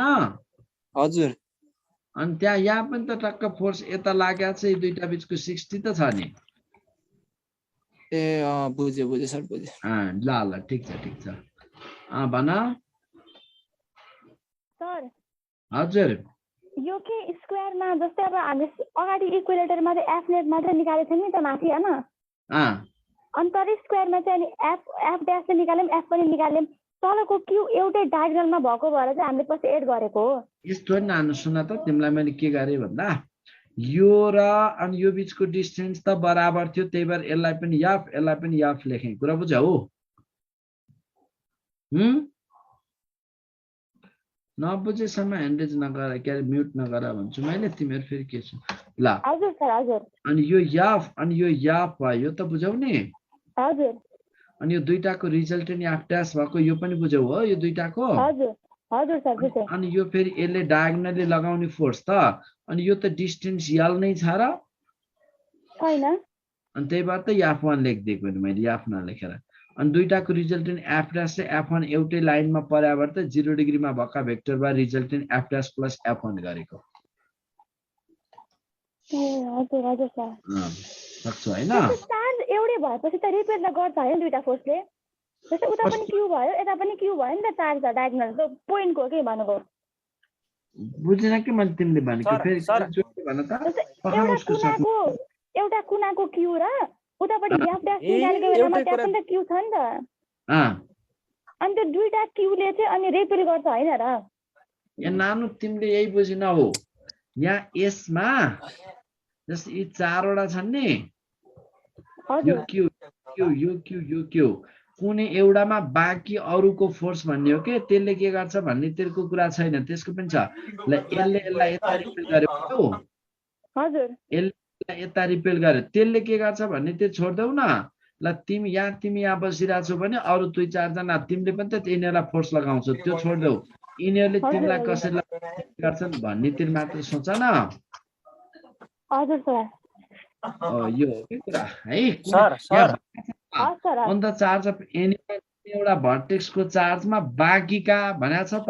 हजुर अनि त्यहाँ यहाँ पनि त टक्क फोर्स यता लागेको छ यो दुईटा बीचको 60 त छ नि ए बुझे सर बुझे ल ठीक छ भन सर हजुर यो के स्क्वायरमा जस्तै अब हामी अगाडि इक्विलेटरमा चाहिँ एफ नेट मात्र निकालेको छ नि त माथि हैन अनि तर स्क्वायरमा चाहिँ अनि एफ ड्यास चाहिँ निकाल्यौं एफ पनि निकाल्यौं तलको क्यू एउटै डायगोनलमा भएको भएर चाहिँ हामीले पछि एड गरेको हो यस्तो नि नानु सुन त तिमीलाई मैले के गरे भन्दा यो र अनि यो बीचको डिस्टेन्स त बराबर थियो त्यही भएर यसलाई पनि याफ लेखे कुरा बुझ्यौ नबुझेसम्म ह्यान्ड रेज नगर के म्युट नगर भन्छु मैले तिमीहरु फेरि के छ ल हजुर सर हजुर अनि यो याफ भयो त बुझ्यौ नि हजुर अनि यो दुईटाको रिजल्टेन्ट याफ ड्यास भएको यो पनि बुझ्यौ हो यो दुईटाको हजुर सर बुझे अनि यो फेरि यसले डायगोनली लगाउने फोर्स त अनि यो त डिस्टेन्स यल नै छ र हैन अनि त्यही भएर त F1 लेखिदिएको नि मैले याफ नलेखेर अनि दुईटाको रिजल्टेन्ट एफ ड्यास र F1 एउटै लाइनमा पर्याबाट त 0 डिग्रीमा भएका भेक्टर बा resultant F dash plus F1 गरेको ए हजुर सर सक्छु हैन चार्ज एउटै भएपछि त रिपेल त गर्छ हैन दुईटा फोर्सले जस्तै उता पनि क्यू भयो यता पनि क्यू भयो नि त चार्ज डायगोनल पोइन्टको के भनेको बुझेन के मैले तिमीले भनेको फेरि भन त एउटा कुनाको क्यू र उतापटि ग्याप ड्यास निकालेको बेलामा त्यहाँ पनि त क्यू छ नि त अनि त्यो दुईटा क्यूले चाहिँ अनि रिपेल गर्छ हैन र या नानु तिमीले यही बुझिनौ हो यहाँ यसमा जस्तै यी चारवटा छन् नि यो क्यू कुनै एउटामा बाँकी अरूको फोर्स भन्ने हो के त्यसले के गर्छ भन्ने तेरको कुरा छैन त्यसको पनि छ ल यसले यसलाई यता रिपेल गर्यो हजुर यसले यता रिपेल गर्यो त्यसले के गर्छ भन्ने त्यो छोड्देऊ न ल तिमी यहाँ बसिरहेको छौ भने अरू दुई चारजना तिमीले पनि त यिनीहरूलाई फोर्स लगाउँछौ त्यो छोड्देऊ यिनीहरूले तिमीलाई कसरी गर्छन् भन्ने तिर मात्र सोच न हजुर सर यो के कुरा है अन्त चार्ज अफ एनी एउटा भर्टेक्सको चार्जमा बाँकीका भनेको छ त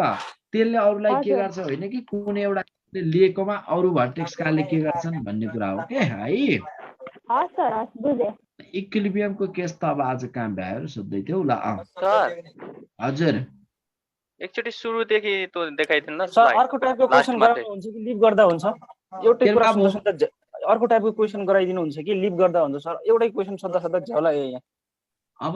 त्यसले अरूलाई के गर्छ होइन कि कुनै एउटा लिएकोमा अरू भर्टेक्सकाले के गर्छन् भन्ने कुरा हो के है इक्विलिब्रियमको केस त अब आज कहाँ भ्याएर सोध्दै थियौ ल हजुर एकचोटि सुरुदेखि त देखाइदिनु न सर अर्को टाइपको क्वेशन गराउनु हुन्छ कि लिभ गर्दा हुन्छ एउटै कुरा सोध्दा अर्को टाइपको क्वेशन गराइदिनु हुन्छ कि लिभ गर्दा हुन्छ सर एउटै क्वेशन सोध्दा झ्याउला यहाँ अब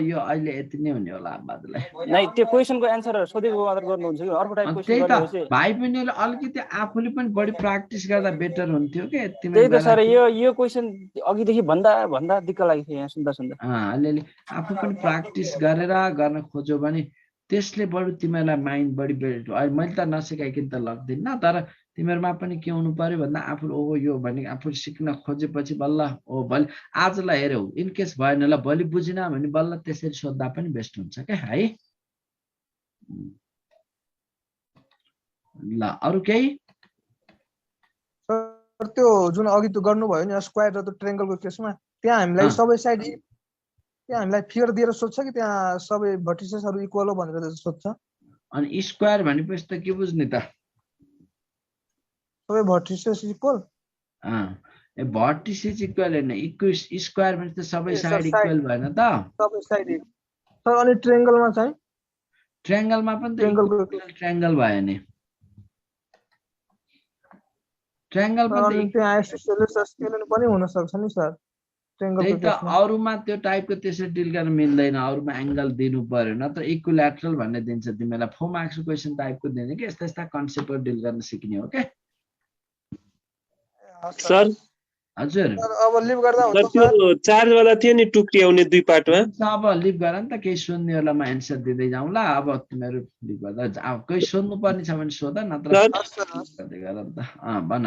यो अहिले यति नै हुने होला बादलाई नै त्यो क्वेशनको आन्सर सोधेको मात्र गर्नुहुन्छ कि अर्को टाइप क्वेशन गरेपछि भाइ बहिनीले अलिकति आफूले पनि बढी प्र्याक्टिस गर्दा बेटर हुन्थ्यो के त्यही त सर यो क्वेशन अघिदेखि भन्दा दिक्क लाग्थ्यो यहाँ सुन्दा अलिअलि आफू पनि प्र्याक्टिस गरेर गर्न खोज्यो भने त्यसले बरु तिमीलाई माइन्ड बढी मैले त नसिकाइकन त लाग्दैन तर तिमीहरुमा पनि के हुनु पर्यो भन्दा आफू यो भने आफू सिक्न खोजेपछि बल्ल भोलि आजलाई हेर्यौ इन केस भएन ल भोलि बुझिन भने बल्ल त्यसरी सोध्दा पनि बेस्ट हुन्छ के है ल अरु केही सर त्यो जुन अघि त्यो गर्नुभयो नि स्क्वायर र त्यो ट्रायंगलको केसमा त्यहाँ हामीलाई सबै साइड त्यहाँ हामीलाई फिगर दिएर सोध्छ कि त्यहाँ सबै भर्टिसेसहरु इक्वल हो भनेर सोध्छ अनि स्क्वायर भनेपछि त के बुझ्ने त सबै भर्टिसेस इक्वल ए भर्टिसेस इक्वल हैन स्क्वायर भने त सबै साइड इक्वल भएन त सबै साइड सर अनि ट्रायंगलमा चाहिँ ट्रायंगलमा पनि त ट्रायंगल भयो नि ट्रायंगल पनि त्यहाँ आइसोसेलेस स्केलन पनि हुन सक्छ नि सर ट्रायंगलको केसमा अरुमा त्यो टाइपको त्यसरी डिल गर्न मिल्दैन अरुमा एंगल दिनु पर्यो नत्र इक्विल्याटरल भन्ने दिन्छ तिमीलाई 4 मार्क्सको क्वेशन टाइपको दिने के यस्ता यस्ता कन्सेप्टहरु डिल गर्न सिक्ने हो के सर हजुर अब लिभ गर्दा हुन्छ सर त्यो चार्ज वाला थियो नि टुक्री आउने दुई पार्टमा अब लिभ गर नि त केही सोध्नेहरुलाई म एन्सर दिदै जाउँला अब तिमीहरु लिभ गर्दा अब केही सोध्नु पर्ने छ भने सोध नत्र हस् सर गर्दै गर नि त भन